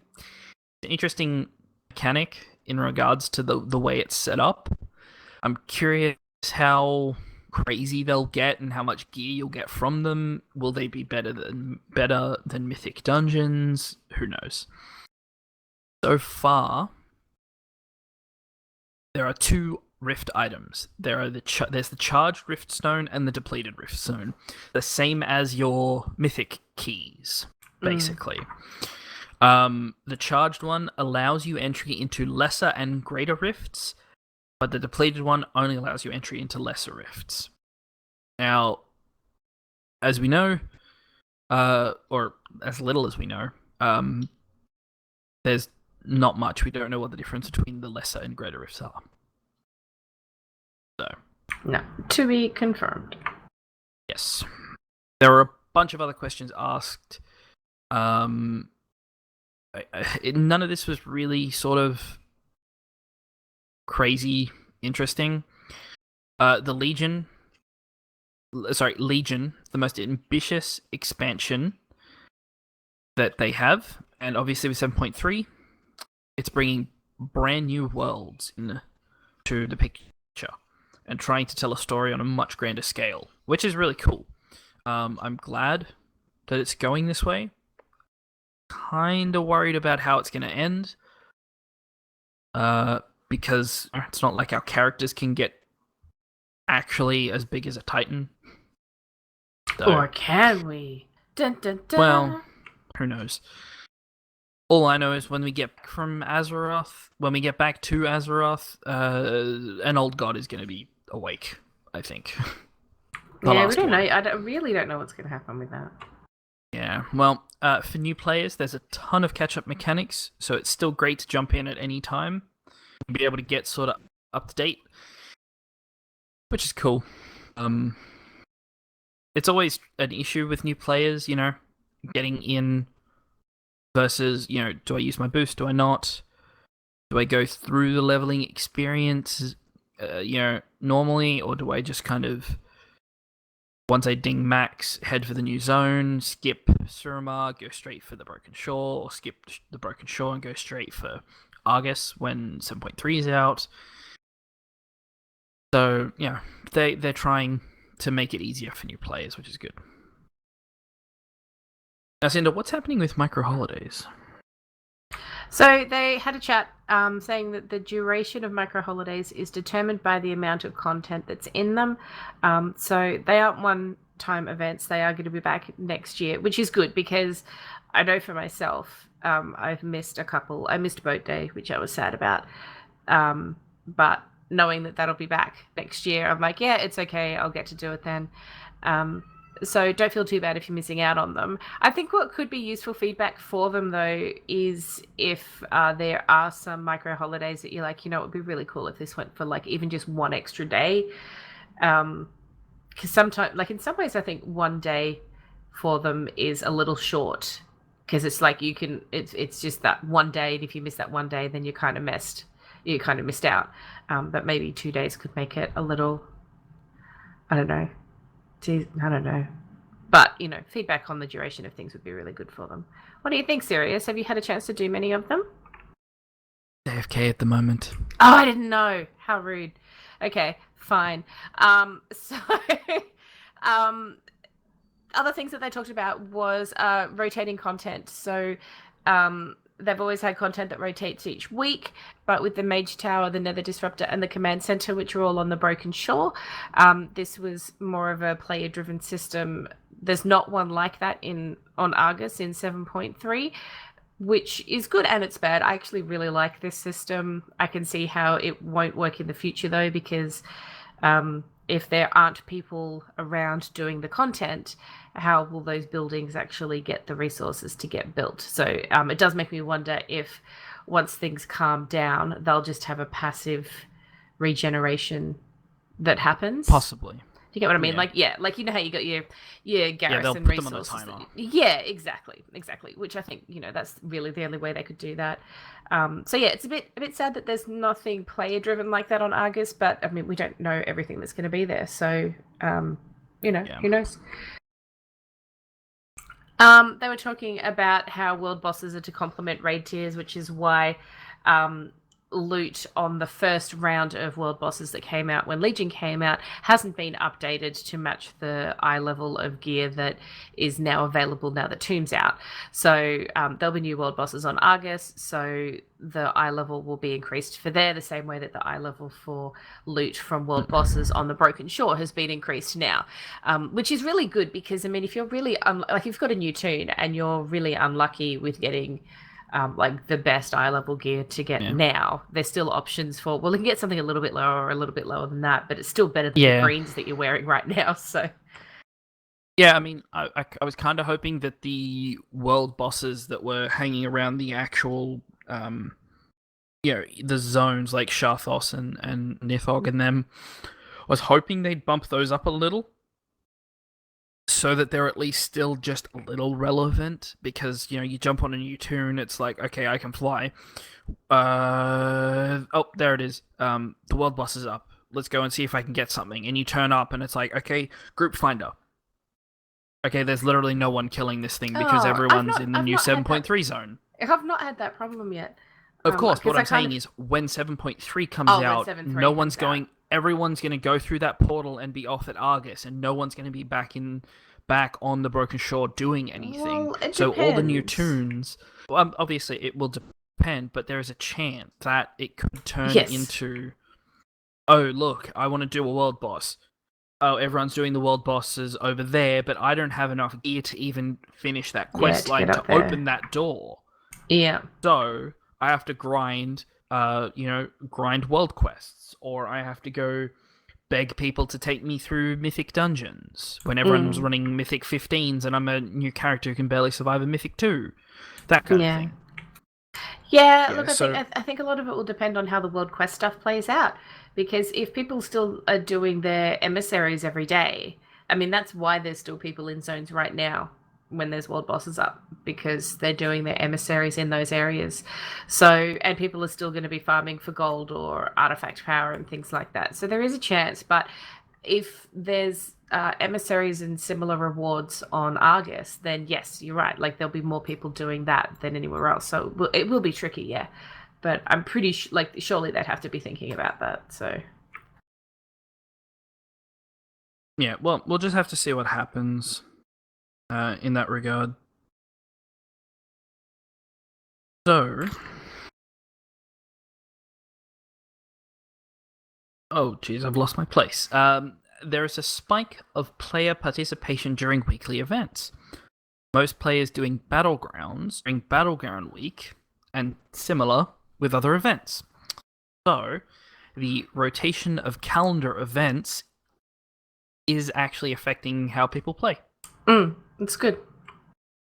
interesting mechanic in regards to the way it's set up. I'm curious how crazy they'll get and how much gear you'll get from them. Will they be better than Mythic Dungeons? Who knows? So far, there are 2 rift items. There's the charged rift stone and the depleted rift stone, the same as your mythic keys, basically. The charged one allows you entry into lesser and greater rifts, but the depleted one only allows you entry into lesser rifts. Now, as we know, or as little as we know, there's not much. We don't know what the difference between the lesser and greater rifts are. So, no, to be confirmed. Yes. There were a bunch of other questions asked. None of this was really sort of crazy interesting. Legion, the most ambitious expansion that they have, and obviously with 7.3, it's bringing brand new worlds into the picture and trying to tell a story on a much grander scale, which is really cool. I'm glad that it's going this way. Kinda worried about how it's gonna end. Because it's not like our characters can get actually as big as a Titan. So, or can we? Dun, dun, dun. Well, who knows? All I know is when we get back to Azeroth, an old god is going to be awake, I think. Yeah, we don't know. I really don't know what's going to happen with that. Yeah, well, for new players, there's a ton of catch-up mechanics, so it's still great to jump in at any time and be able to get sort of up to date, which is cool. It's always an issue with new players, getting in versus, do I use my boost? Do I not? Do I go through the leveling experience, normally, or do I just kind of Once I ding max, head for the new zone, skip Suramar, go straight for the Broken Shore, or skip the Broken Shore and go straight for Argus when 7.3 is out. So, yeah, they're trying to make it easier for new players, which is good. Now, Cinder, what's happening with micro holidays? So they had a chat saying that the duration of micro holidays is determined by the amount of content that's in them. So they aren't one-time events. They are going to be back next year, which is good because I know for myself, I've missed a couple. I missed Boat Day, which I was sad about. But knowing that that'll be back next year, I'm like, yeah, it's okay. I'll get to do it then. So don't feel too bad if you're missing out on them. I think what could be useful feedback for them, though, is if there are some micro holidays that you're like, it would be really cool if this went for like even just one extra day. Because sometimes, like in some ways, I think one day for them is a little short because it's like it's just that one day, and if you miss that one day, then you're kind of missed out. But maybe 2 days could make it a little, I don't know. But, feedback on the duration of things would be really good for them. What do you think, Sirius? Have you had a chance to do many of them? AFK at the moment. Oh, I didn't know. How rude. Okay, fine. Other things that they talked about was rotating content. So they've always had content that rotates each week, but with the Mage Tower, the Nether Disruptor, and the Command Center, which are all on the Broken Shore, this was more of a player-driven system. There's not one like that on Argus in 7.3, which is good and it's bad. I actually really like this system. I can see how it won't work in the future, though, because if there aren't people around doing the content, how will those buildings actually get the resources to get built? So it does make me wonder if once things calm down, they'll just have a passive regeneration that happens. Possibly. Do you get what I mean? Yeah. Like how you got your garrison they'll put resources. them on a timer. Yeah, exactly. Which I think that's really the only way they could do that. So yeah, it's a bit sad that there's nothing player driven like that on Argus, but I mean we don't know everything that's going to be there, so who knows. They were talking about how world bosses are to complement raid tiers, which is why loot on the first round of world bosses that came out when Legion came out hasn't been updated to match the eye level of gear that is now available now that Tomb's out. So there'll be new world bosses on Argus, so the eye level will be increased for there the same way that the eye level for loot from world bosses on the Broken Shore has been increased now, which is really good because, I mean, if you're really if you've got a new toon and you're really unlucky with getting the best eye level gear to get now, there's still options for, you can get something a little bit lower or a little bit lower than that, but it's still better than the greens that you're wearing right now. So yeah, I mean, I was kind of hoping that the world bosses that were hanging around the actual the zones like Sharthos and Nithog and them, I was hoping they'd bump those up a little so that they're at least still just a little relevant, because you jump on a new toon, it's like, okay, I can fly. Oh, there it is. The world boss is up. Let's go and see if I can get something. And you turn up and it's like, okay, group finder. Okay, there's literally no one killing this thing because everyone's in the new 7.3 zone. I've not had that problem yet. Of course, what I'm saying is when 7.3 comes out, no one's going. Everyone's going to go through that portal and be off at Argus, and no one's going to be back on the Broken Shore doing anything. Well, so all the new toons, obviously it will depend, but there is a chance that it could turn into, oh look, I want to do a world boss. Oh, everyone's doing the world bosses over there, but I don't have enough gear to even finish that quest line to open that door. Yeah. So I have to grind world quests, or I have to go beg people to take me through mythic dungeons when everyone's running mythic 15s and I'm a new character who can barely survive a mythic 2. That kind of thing. Yeah, look, I think a lot of it will depend on how the world quest stuff plays out, because if people still are doing their emissaries every day, I mean, that's why there's still people in zones right now when there's world bosses up, because they're doing their emissaries in those areas. So, and people are still going to be farming for gold or artifact power and things like that. So there is a chance, but if there's emissaries and similar rewards on Argus, then yes, you're right. Like there'll be more people doing that than anywhere else. So it will be tricky, yeah. But I'm pretty surely they'd have to be thinking about that. So Yeah, well, we'll just have to see what happens in that regard. So, oh geez, I've lost my place. There is a spike of player participation during weekly events. Most players doing Battlegrounds during Battleground Week, and similar with other events. So, the rotation of calendar events is actually affecting how people play. It's good.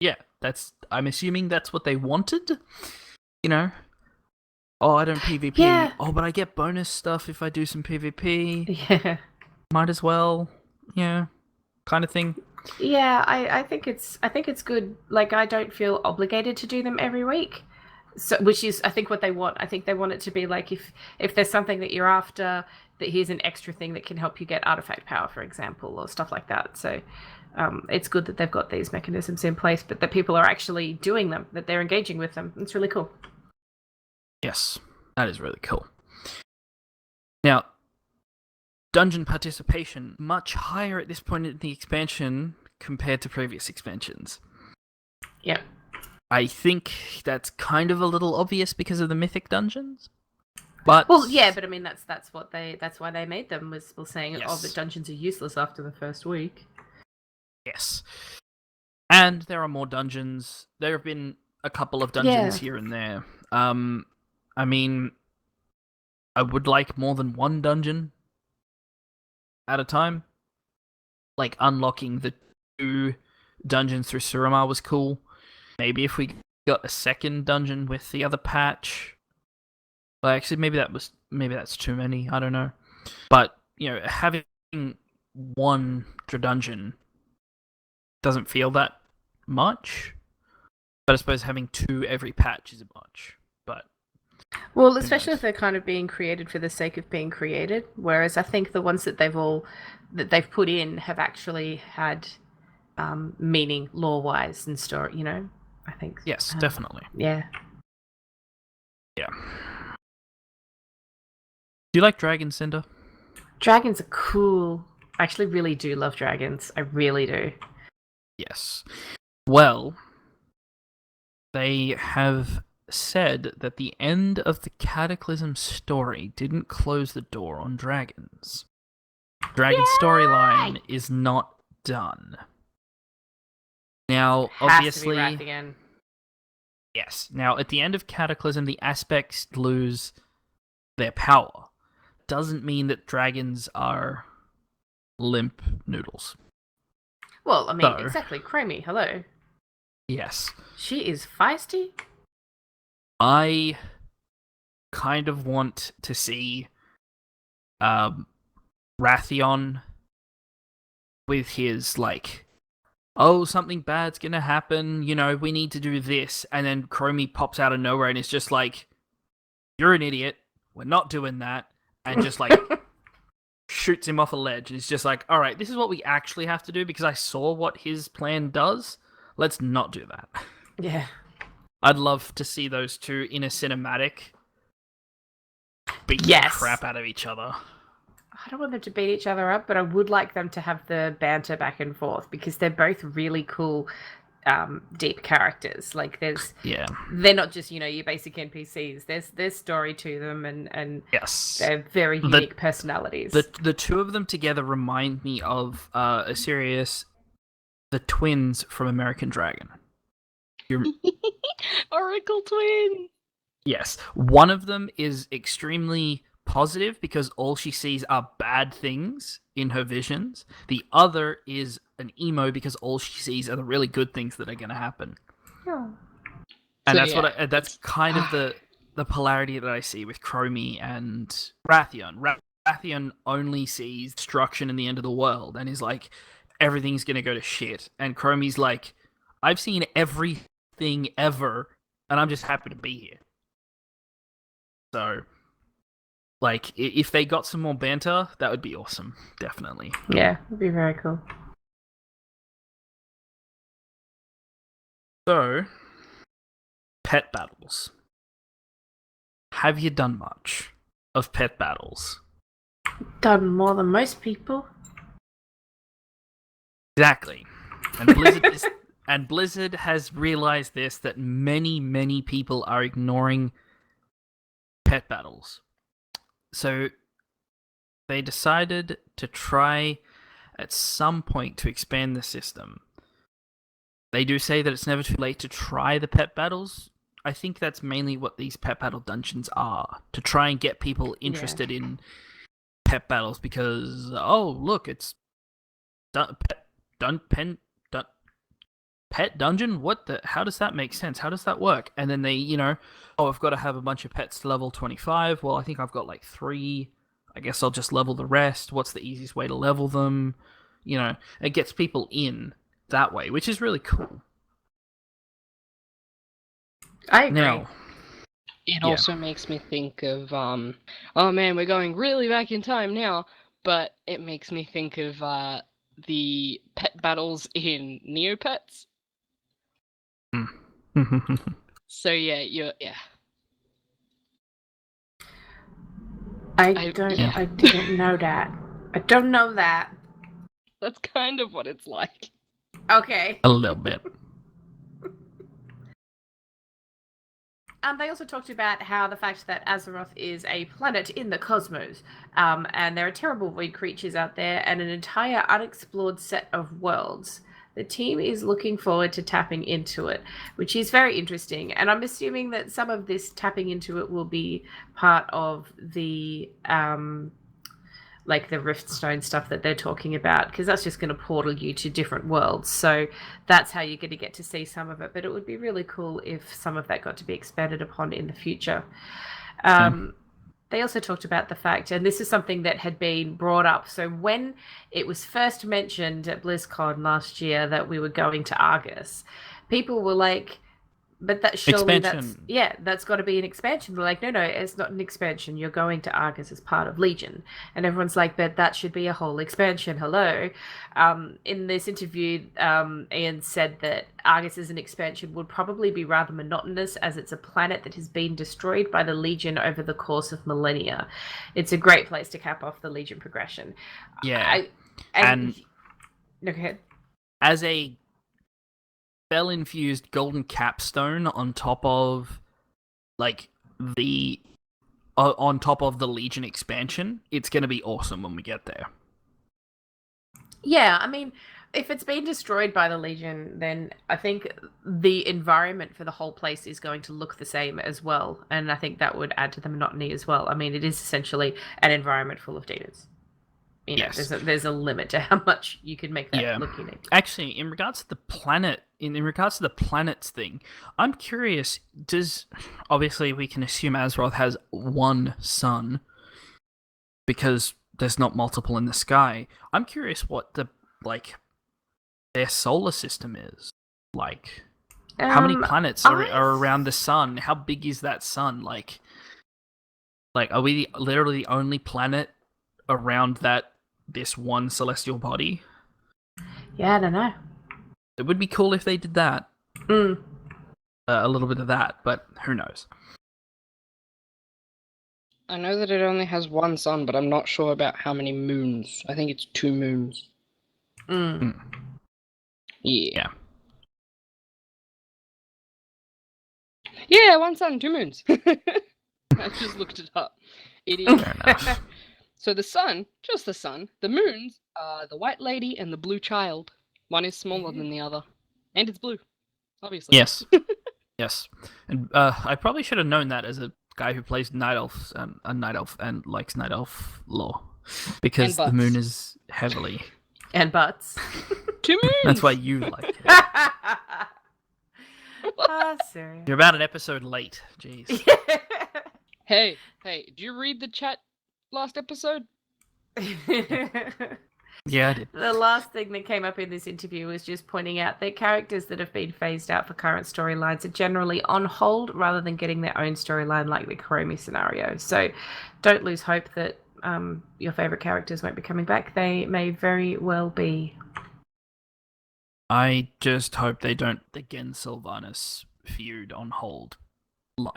Yeah, I'm assuming that's what they wanted. You know, oh, I don't PvP. Yeah. Oh, but I get bonus stuff if I do some PvP. Yeah. Might as well, yeah, kind of thing. Yeah, I think it's good. Like I don't feel obligated to do them every week. So which is I think what they want. I think they want it to be like if there's something that you're after, that here's an extra thing that can help you get artifact power, for example, or stuff like that. So it's good that they've got these mechanisms in place, but that people are actually doing them, that they're engaging with them. It's really cool. Yes, that is really cool. Now, dungeon participation much higher at this point in the expansion compared to previous expansions. Yeah. I think that's kind of a little obvious because of the mythic dungeons. But well, yeah, but I mean that's why they made them was saying yes. Oh, the dungeons are useless after the first week. Yes. And there are more dungeons. There have been a couple of dungeons here and there. I mean, I would like more than one dungeon at a time. Like unlocking the 2 dungeons through Suramar was cool. Maybe if we got a second dungeon with the other patch. Well, actually, maybe that's too many. I don't know. But having one dungeon doesn't feel that much. But I suppose having 2 every patch is a much. But well, especially if they're kind of being created for the sake of being created. Whereas I think the ones that they've put in have actually had meaning lore-wise and story. I think. Yes, definitely. Yeah. Yeah. Do you like dragons, Cinder? Dragons are cool. I actually really do love dragons. I really do. Yes. Well, they have said that the end of the Cataclysm story didn't close the door on dragons. Dragon storyline is not done. Now, obviously, has to be Rathian. Yes. Now, at the end of Cataclysm, the aspects lose their power. Doesn't mean that dragons are limp noodles. Well, I mean, exactly. Chromie, hello. Yes. She is feisty. I kind of want to see Rathion with his, oh, something bad's gonna happen, we need to do this, and then Chromie pops out of nowhere and it's just like, you're an idiot, we're not doing that, and just, shoots him off a ledge, and it's just like, alright, this is what we actually have to do, because I saw what his plan does, let's not do that. Yeah. I'd love to see those 2 in a cinematic beat the crap out of each other. I don't want them to beat each other up, but I would like them to have the banter back and forth because they're both really cool, deep characters. They're not just your basic NPCs. There's story to them, and yes, they're very unique personalities. The 2 of them together remind me of the twins from American Dragon. Oracle twin. Yes, one of them is extremely positive because all she sees are bad things in her visions. The other is an emo because all she sees are the really good things that are going to happen. Oh. And that's kind of the polarity that I see with Chromie and Rathion. Rathion only sees destruction and the end of the world and is like, everything's going to go to shit. And Chromie's like, I've seen everything ever and I'm just happy to be here. So Like, if they got some more banter, that would be awesome. Definitely. Yeah, it'd be very cool. So, pet battles. Have you done much of pet battles? Done more than most people. Exactly. And Blizzard has realized this, that many people are ignoring pet battles. So they decided to try at some point to expand the system. They do say that it's never too late to try the pet battles. I think that's mainly what these pet battle dungeons are, to try and get people interested in pet battles, because, oh, look, it's pet dungeon? How does that make sense? How does that work? And then they, oh, I've got to have a bunch of pets to level 25. Well, I think I've got like 3. I guess I'll just level the rest. What's the easiest way to level them? It gets people in that way, which is really cool. I agree. Now, it also makes me think of, oh man, we're going really back in time now, but it makes me think of the pet battles in Neopets. So yeah. I didn't know that. I don't know that. That's kind of what it's like. Okay. A little bit. They also talked about how the fact that Azeroth is a planet in the cosmos, and there are terrible void creatures out there and an entire unexplored set of worlds. The team is looking forward to tapping into it, which is very interesting. And I'm assuming that some of this tapping into it will be part of the like the Riftstone stuff that they're talking about, because that's just going to portal you to different worlds. So that's how you're going to get to see some of it. But it would be really cool if some of that got to be expanded upon in the future. They also talked about the fact, and this is something that had been brought up. So when it was first mentioned at BlizzCon last year that we were going to Argus, people were like, but that surely that's got to be an expansion. We're like, no, it's not an expansion. You're going to Argus as part of Legion. And everyone's like, but that should be a whole expansion. Hello. In this interview, Ian said that Argus as an expansion would probably be rather monotonous, as it's a planet that has been destroyed by the Legion over the course of millennia. It's a great place to cap off the Legion progression. Yeah. And go ahead. As a spell-infused golden capstone on top of the Legion expansion, it's going to be awesome when we get there. Yeah, I mean, if it's been destroyed by the Legion, then I think the environment for the whole place is going to look the same as well, and I think that would add to the monotony as well. I mean, it is essentially an environment full of demons. Yes. There's a limit to how much you can make that look unique. Actually, in regards to the planet, in regards to the planets thing, I'm curious, obviously we can assume Azeroth has one sun, because there's not multiple in the sky. I'm curious what their solar system is. Like, how many planets are around the sun? How big is that sun? Like are we literally the only planet around this one celestial body? Yeah, I don't know. It would be cool if they did that. A little bit of that, but who knows? I know that it only has one sun, but I'm not sure about how many moons. I think it's 2 moons. Yeah. Yeah, 1 sun, 2 moons. I just looked it up. It is. Fair enough. So the sun, just the sun. The moons are the White Lady and the Blue Child. One is smaller than the other. And it's blue, obviously. Yes. Yes. And I probably should have known that as a guy who plays Night Elf, a Night Elf, and likes Night Elf lore. Because the moon is heavily... And butts. 2 moons! That's why you like it. Sorry. You're about an episode late. Jeez. Hey, did you read the chat last episode? Yeah, I did. The last thing that came up in this interview was just pointing out that characters that have been phased out for current storylines are generally on hold rather than getting their own storyline, like the Chromie scenario. So don't lose hope that your favorite characters won't be coming back. They may very well be. I just hope they don't again Sylvanas feud on hold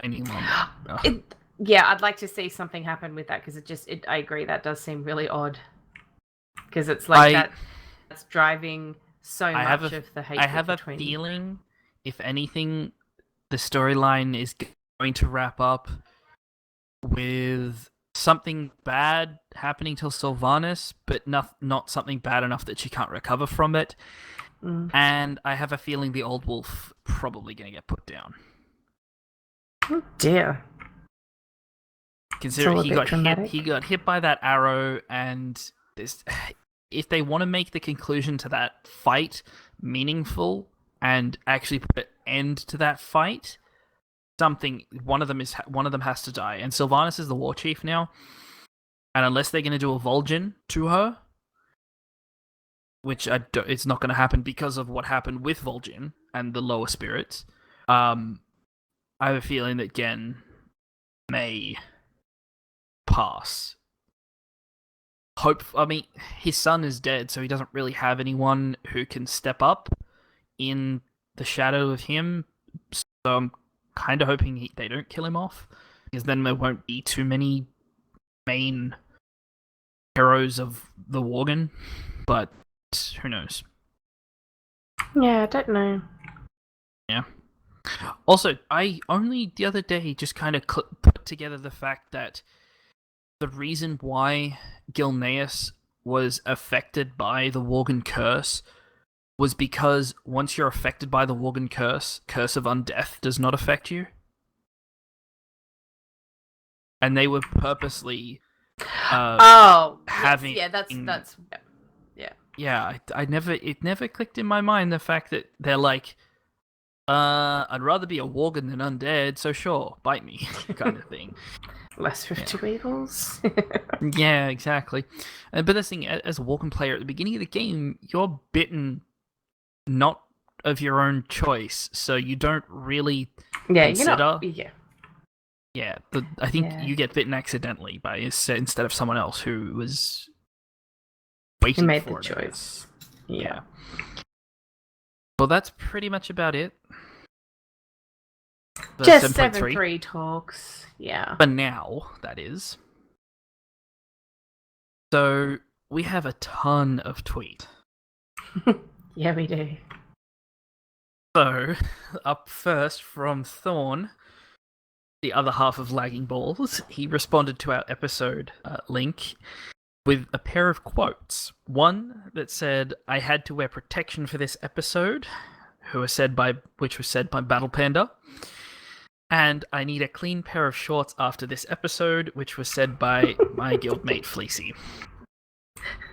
any longer. Yeah, I'd like to see something happen with that because I agree, that does seem really odd. Because it's like that's driving so much of the hatred. I have a feeling, if anything, the storyline is going to wrap up with something bad happening to Sylvanas, but not something bad enough that she can't recover from it. And I have a feeling the old wolf probably going to get put down. Oh dear. Considering he got hit by that arrow, and if they want to make the conclusion to that fight meaningful and actually put an end to that fight, one of them has to die. And Sylvanas is the war chief now, and unless they're going to do a Vol'jin to her, which it's not going to happen because of what happened with Vol'jin and the lower spirits, I have a feeling that Gen may pass. His son is dead, so he doesn't really have anyone who can step up in the shadow of him. So I'm kind of hoping they don't kill him off, because then there won't be too many main heroes of the Worgen. But who knows? Yeah, I don't know. Yeah. Also, I only the other day just kind of put together the fact that the reason why Gilneas was affected by the Worgen curse was because once you're affected by the Worgen curse of undeath does not affect you. And they were purposely having... Yeah, that's yeah, it never clicked in my mind the fact that they're like, I'd rather be a Worgen than undead, so sure, bite me, kind of thing. Less of two evils. Yeah, exactly. But the thing, as a Worgen player at the beginning of the game, you're bitten not of your own choice, so you don't really consider. Yeah, I think you get bitten accidentally instead of someone else who was waiting made for the choice. Yeah. Well, that's pretty much about it. Just 7.3 talks. Yeah. For now, that is. So, we have a ton of tweet. Yeah, we do. So, up first from Thorn, the other half of Lagging Balls, he responded to our episode link with a pair of quotes. One that said, "I had to wear protection for this episode," which was said by Battle Panda. And "I need a clean pair of shorts after this episode," which was said by my guildmate Fleecy.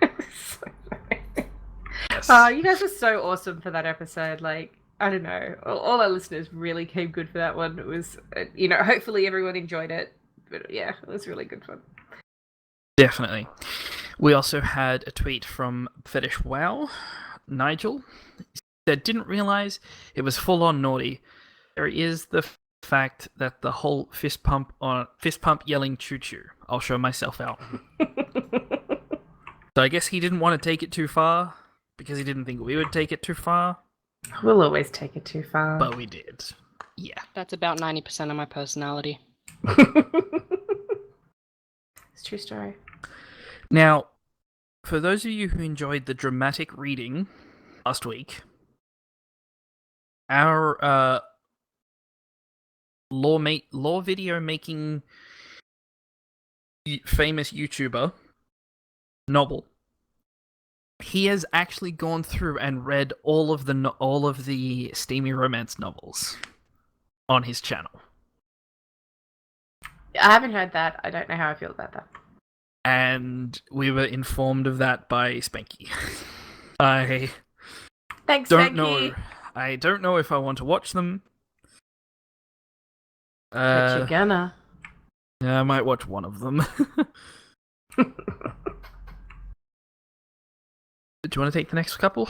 Yes. You guys were so awesome for that episode. Like, I don't know, all our listeners really came good for that one. It was, hopefully everyone enjoyed it. But yeah, it was really good fun. Definitely. We also had a tweet from Fetish Wow, Nigel. He said, "Didn't realize it was full on naughty. There is the fact that the whole fist pump yelling choo choo. I'll show myself out." So I guess he didn't want to take it too far because he didn't think we would take it too far. We'll always take it too far. But we did. Yeah. That's about 90% of my personality. It's a true story. Now, for those of you who enjoyed the dramatic reading last week, our law video making famous YouTuber Noble, he has actually gone through and read all of the steamy romance novels on his channel. I haven't heard that. I don't know how I feel about that. And we were informed of that by Spanky. Thanks, don't Spanky. know. I don't know if I want to watch them. But you're gonna. Yeah, I might watch one of them. you want to take the next couple?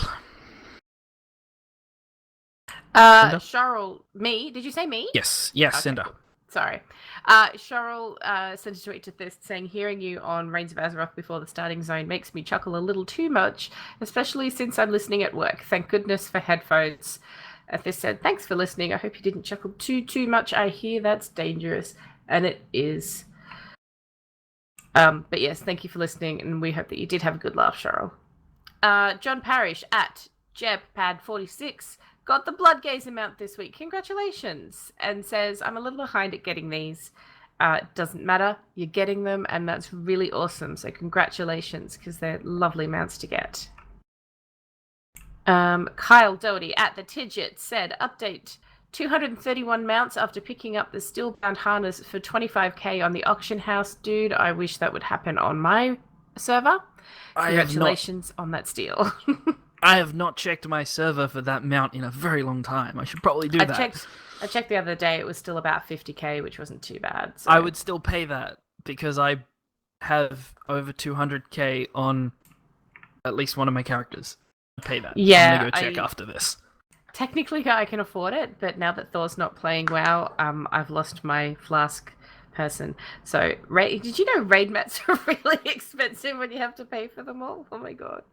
Cinder? Cheryl, me? Did you say me? Yes, Okay, Cinder. cool. Sorry. Cheryl sent a tweet to this saying, hearing you on Reins of Azeroth before the starting zone makes me chuckle a little too much, especially since I'm listening at work. Thank goodness for headphones. This said, thanks for listening. I hope you didn't chuckle too much. I hear that's dangerous, and it is. But yes, thank you for listening, and we hope that you did have a good laugh, Cheryl. John Parrish at JebPad46 got the Blood Gaze amount this week. Congratulations. And says, I'm a little behind at getting these. It doesn't matter. You're getting them, and that's really awesome. So congratulations, because they're lovely amounts to get. Kyle Doherty at the Tidget said, update 231 mounts after picking up the steel-bound harness for 25k on the auction house. Dude, I wish that would happen on my server. Congratulations on that steal. I have not checked my server for that mount in a very long time. I should probably do that. I checked the other day. It was still about 50k, which wasn't too bad. So. I would still pay that because I have over 200k on at least one of my characters. I'd pay that. Yeah, I'm gonna go check after this. Technically, I can afford it, but now that Thor's not playing WoW, I've lost my flask person. So, did you know raid mats are really expensive when you have to pay for them all? Oh my god.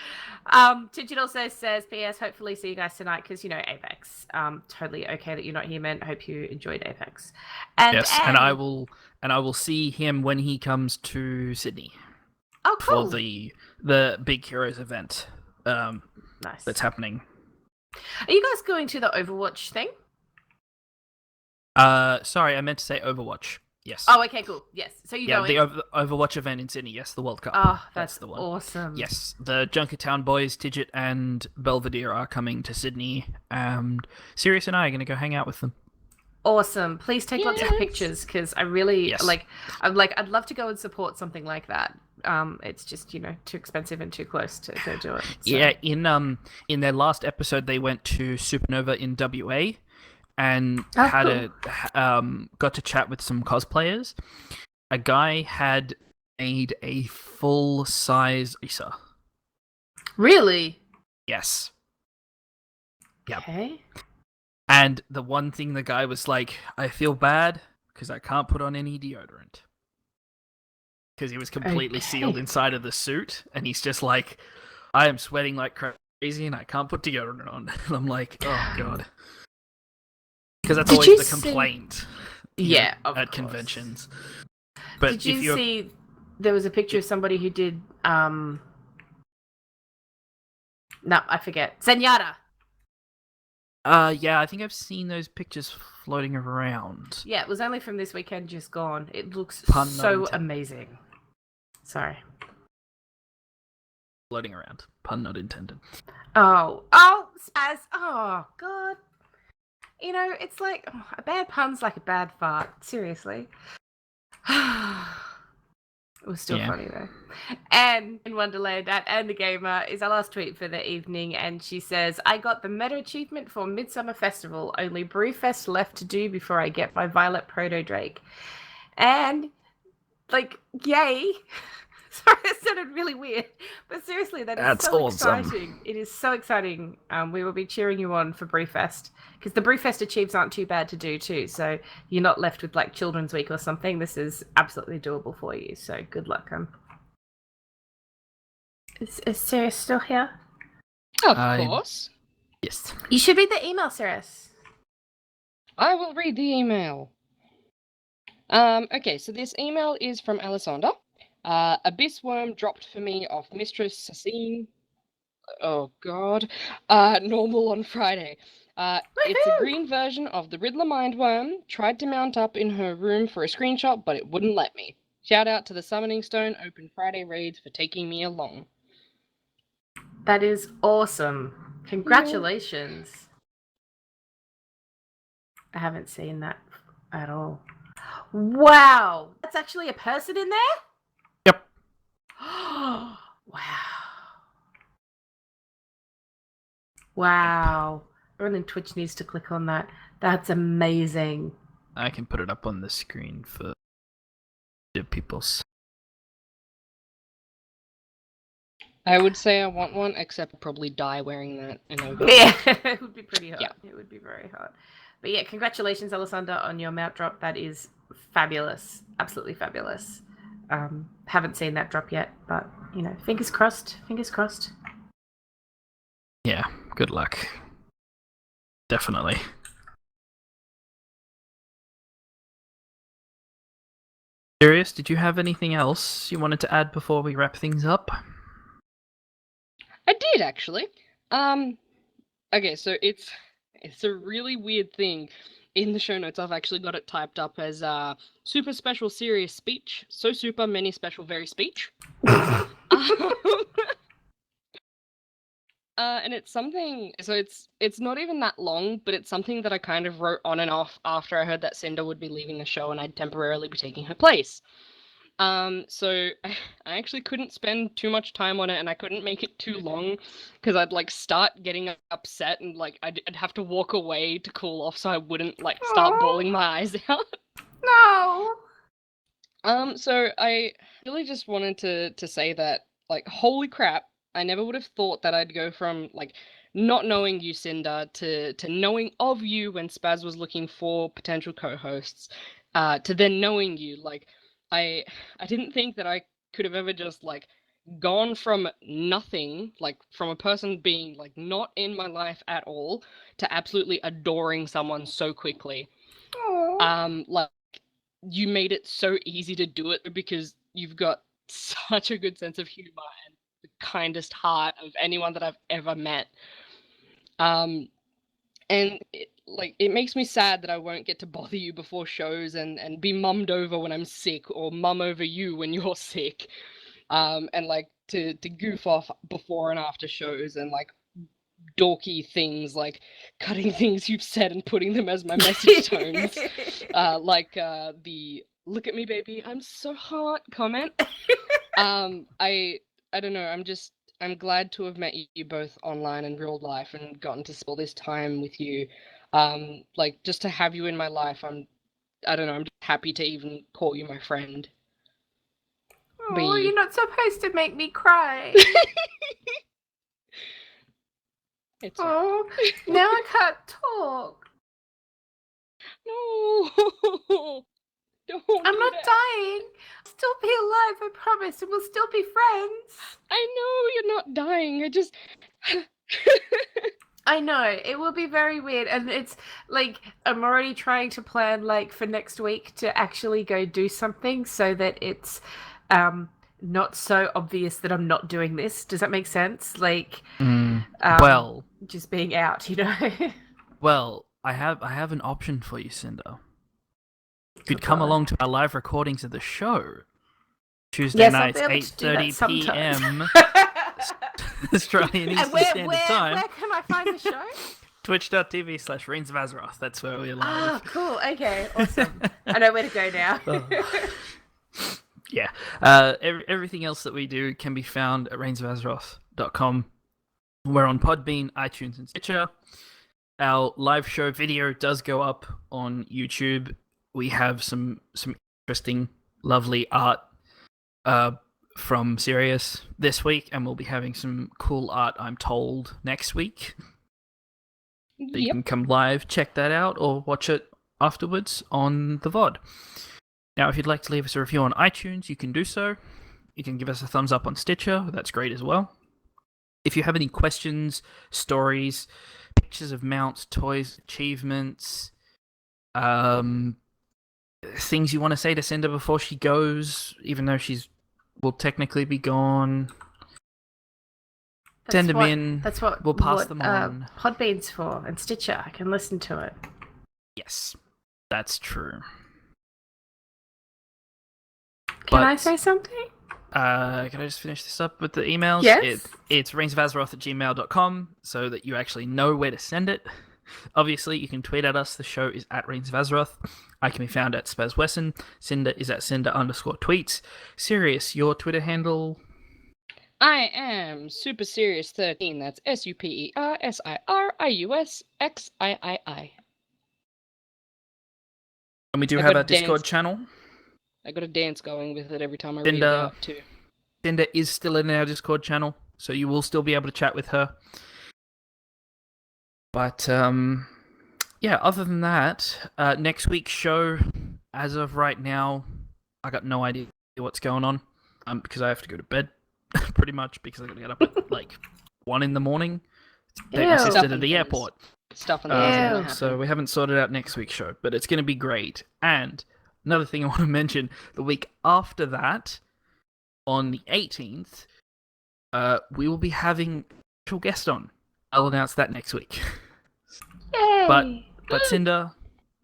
Tidget also says, P.S. Hopefully see you guys tonight because you know Apex. Totally okay that you're not here, man. Hope you enjoyed Apex. And I will see him when he comes to Sydney. Oh, cool. For the Big Heroes event. Nice. That's happening. Are you guys going to the Overwatch thing? Sorry, I meant to say Overwatch. Yes. Oh, okay, cool. Yes. So you going? Yeah, the Overwatch event in Sydney. Yes, the World Cup. Oh, that's the one. Awesome. Yes, the Junkertown boys, Tidget and Belvedere, are coming to Sydney. And Sirius and I are going to go hang out with them. Awesome. Please take lots of pictures because I really I'd love to go and support something like that. It's just too expensive and too close to go do it. So. Yeah, in their last episode, they went to Supernova in WA. And got to chat with some cosplayers. A guy had made a full-size Lisa. Really? Yes. Yep. Okay. And the one thing the guy was like, I feel bad because I can't put on any deodorant. Because he was completely sealed inside of the suit. And he's just like, I am sweating like crazy and I can't put deodorant on. And I'm like, oh, God. Because that's always the complaint. At conventions. But did you see there was a picture of somebody who did no, I forget. Zenyatta. Yeah, I think I've seen those pictures floating around. Yeah, it was only from this weekend just gone. It looks so amazing. Sorry. Floating around. Pun not intended. Oh, Spaz. Oh, God. You know, it's like a bad pun's like a bad fart. Seriously. It was still funny though. And in Wonderland at And the Gamer is our last tweet for the evening, and she says, I got the meta achievement for Midsummer Festival. Only Brewfest left to do before I get my Violet Proto Drake. And yay. Sorry, that sounded really weird. But seriously, that's so awesome. Exciting. It is so exciting. We will be cheering you on for Brewfest. Because the Brewfest achieves aren't too bad to do too. So you're not left with Children's Week or something. This is absolutely doable for you. So good luck. Is Sirius still here? Of course. Yes. You should read the email, Sirius. I will read the email. Okay, so this email is from Alessandra. Abyss Worm dropped for me off Mistress Sassine. Oh god. Normal on Friday. It's a green version of the Riddler Mindworm. Tried to mount up in her room for a screenshot, but it wouldn't let me. Shout out to the Summoning Stone Open Friday raids for taking me along. That is awesome. Congratulations. Yeah. I haven't seen that at all. Wow. That's actually a person in there? Yep. Wow. Wow. Everyone in Twitch needs to click on that. That's amazing. I can put it up on the screen for the people's. I would say I want one, except I'll probably die wearing that. And Yeah, it would be pretty hot. Yeah. It would be very hot. But yeah, congratulations, Alessandra, on your mount drop. That is fabulous. Absolutely fabulous. Haven't seen that drop yet, but, you know, fingers crossed. Fingers crossed. Yeah, good luck. Definitely. Sirius, did you have anything else you wanted to add before we wrap things up? I did, actually. Okay, so it's a really weird thing. In the show notes, I've actually got it typed up as super special serious speech. So super many special very speech. And it's something. So it's not even that long, but it's something that I kind of wrote on and off after I heard that Cinder would be leaving the show and I'd temporarily be taking her place. So I actually couldn't spend too much time on it, and I couldn't make it too long because I'd like start getting upset and like I'd have to walk away to cool off so I wouldn't like start bawling my eyes out. No. So I really just wanted to say that like holy crap, I never would have thought that I'd go from like not knowing you, Cinder, to knowing of you when Spaz was looking for potential co-hosts, to then knowing you. Like I didn't think that I could have ever just like gone from nothing, like from a person being like not in my life at all, to absolutely adoring someone so quickly. Like you made it so easy to do it because you've got such a good sense of humor and the kindest heart of anyone that I've ever met. And it makes me sad that I won't get to bother you before shows and be mummed over when I'm sick or mum over you when you're sick. And like to goof off before and after shows and like dorky things like cutting things you've said and putting them as my message tones. Like the "look at me baby, I'm so hot" comment. I don't know, I'm glad to have met you both online and real life and gotten to spend all this time with you. Like just to have you in my life, I don't know, I'm just happy to even call you my friend. Oh, you're not supposed to make me cry. It's Oh, now I can't talk. no. Don't I'm do not that. dying. I'll still be alive, I promise, and we'll still be friends. I know you're not dying. I just I know, it will be very weird, and it's like I'm already trying to plan like for next week to actually go do something so that it's not so obvious that I'm not doing this. Does that make sense? Like Well, just being out, you know. well, I have an option for you, Cinder. You could Oh, come God. along to our live recordings of the show. Tuesday Yes, I'll nights, be able to do that 8:30 sometime. p.m. Australian And Eastern Standard Time. where can I find the show? Twitch.tv/Reins of Azeroth. That's where we're live. Oh, cool. Okay, awesome. I know where to go now. Yeah. Everything else that we do can be found at reinsofAzeroth.com. We're on Podbean, iTunes, and Stitcher. Our live show video does go up on YouTube. We have some interesting, lovely art from Sirius this week, and we'll be having some cool art, I'm told, next week. So you can come live, check that out, or watch it afterwards on the VOD. Now, if you'd like to leave us a review on iTunes, you can do so. You can give us a thumbs up on Stitcher. That's great as well. If you have any questions, stories, pictures of mounts, toys, achievements, things you want to say to Cinder before she goes, even though will technically be gone, send them in. That's what we'll pass them on. Podbean's for, and Stitcher. I can listen to it. Yes, that's true. Can I say something? Can I just finish this up with the emails? Yes. It's reinsofAzeroth@gmail.com so that you actually know where to send it. Obviously, you can tweet at us. The show is at Reins of Azeroth. I can be found at Spaz Wesson. Cinder is at Cinder_tweets. Sirius, your Twitter handle? I am Super Serious 13. That's SuperSiriusXIII. And we do I have got our Discord dance. channel. I got a dance going with it every time I read it out too. Cinder is still in our Discord channel. so you will still be able to chat with her. But yeah, other than that, next week's show, as of right now, I got no idea what's going on. Because I have to go to bed, pretty much, because I got to get up at like 1 in the morning. Take my Ew. sister to the airport. Stuff and things are gonna Ew. happen. So we haven't sorted out next week's show, but it's going to be great. And another thing I want to mention, the week after that, on the 18th, we will be having a special guest on. I'll announce that next week. Yay! But Cinder,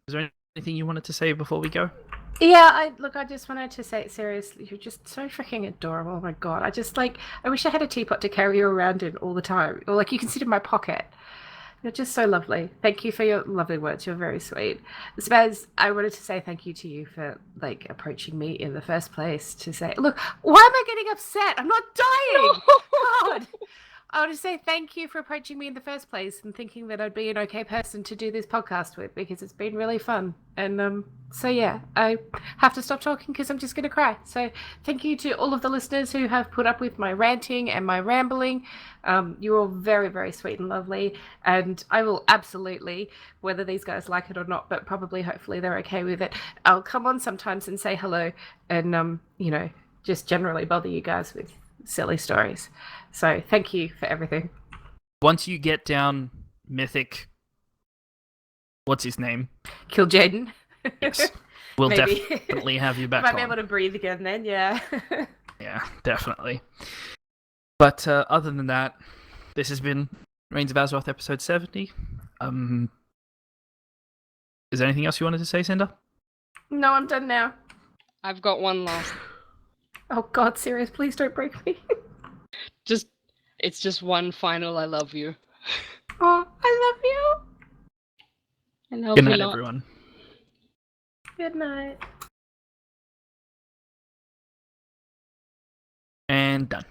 is there anything you wanted to say before we go? Yeah, I just wanted to say, seriously, you're just so freaking adorable. Oh my god, I wish I had a teapot to carry you around in all the time, or like you can sit in my pocket. You're just so lovely. Thank you for your lovely words. You're very sweet. Spaz, I wanted to say thank you to you for like approaching me in the first place to say, look, why am I getting upset? I'm not dying. God. I want to say thank you for approaching me in the first place and thinking that I'd be an okay person to do this podcast with, because it's been really fun. And so yeah, I have to stop talking because I'm just going to cry. So thank you to all of the listeners who have put up with my ranting and my rambling. You're all very, very sweet and lovely. And I will absolutely, whether these guys like it or not, but probably hopefully they're okay with it, I'll come on sometimes and say hello and, just generally bother you guys with silly stories. So thank you for everything. Once you get down Mythic, what's his name? Kill Jaden. Yes. We'll Maybe. definitely have you back Might on. be able to breathe again then, yeah. Yeah, definitely. But other than that, this has been Reins of Azeroth episode 70. Is there anything else you wanted to say, Cinder? No, I'm done now. I've got one last. Oh god, serious, please don't break me. It's just one final I love you. Oh, I love you. I love Good you night, lot. everyone. Good night. And done.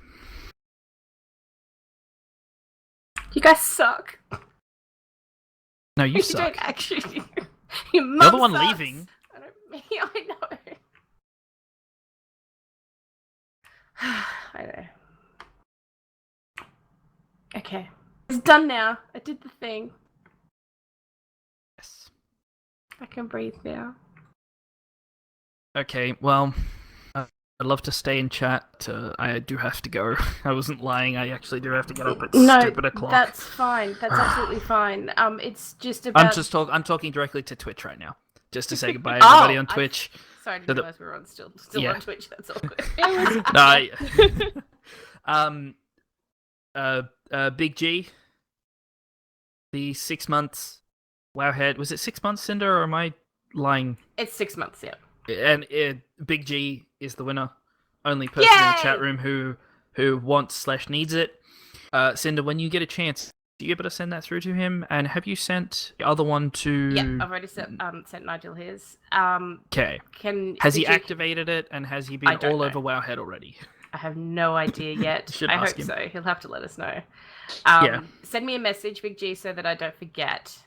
You guys suck. No, you You suck. don't actually. Your mum You're the one sucks. leaving. I know. I know. Okay. It's done now. I did the thing. Yes. I can breathe now. Okay, well, I'd love to stay and chat. I do have to go. I wasn't lying. I actually do have to get up at stupid o'clock. That's fine. That's absolutely fine. It's just about. I'm talking directly to Twitch right now, just to say goodbye, everybody on Twitch. Sorry, I didn't realize we were on still Yeah. on Twitch. That's all good. No, Big G, the 6 months Wowhead. Was it 6 months, Cinder, or am I lying? It's 6 months, yeah. And Big G is the winner. Only person in the chat room who wants/needs it. Cinder, when you get a chance, are you able to send that through to him? And have you sent the other one to? Yeah, I've already sent Nigel his. Okay. Has he activated it, and has he been all over Wowhead already? I have no idea yet. Should I ask hope him. so. He'll have to let us know. Yeah. Send me a message, Big G, so that I don't forget.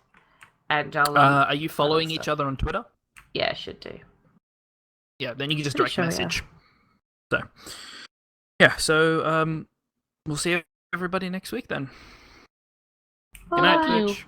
And I'll. Are you following each other on Twitter? Yeah, should do. Yeah, then you can just Pretty direct sure, message. So, yeah, so we'll see everybody next week then. Good night, Bye. Twitch.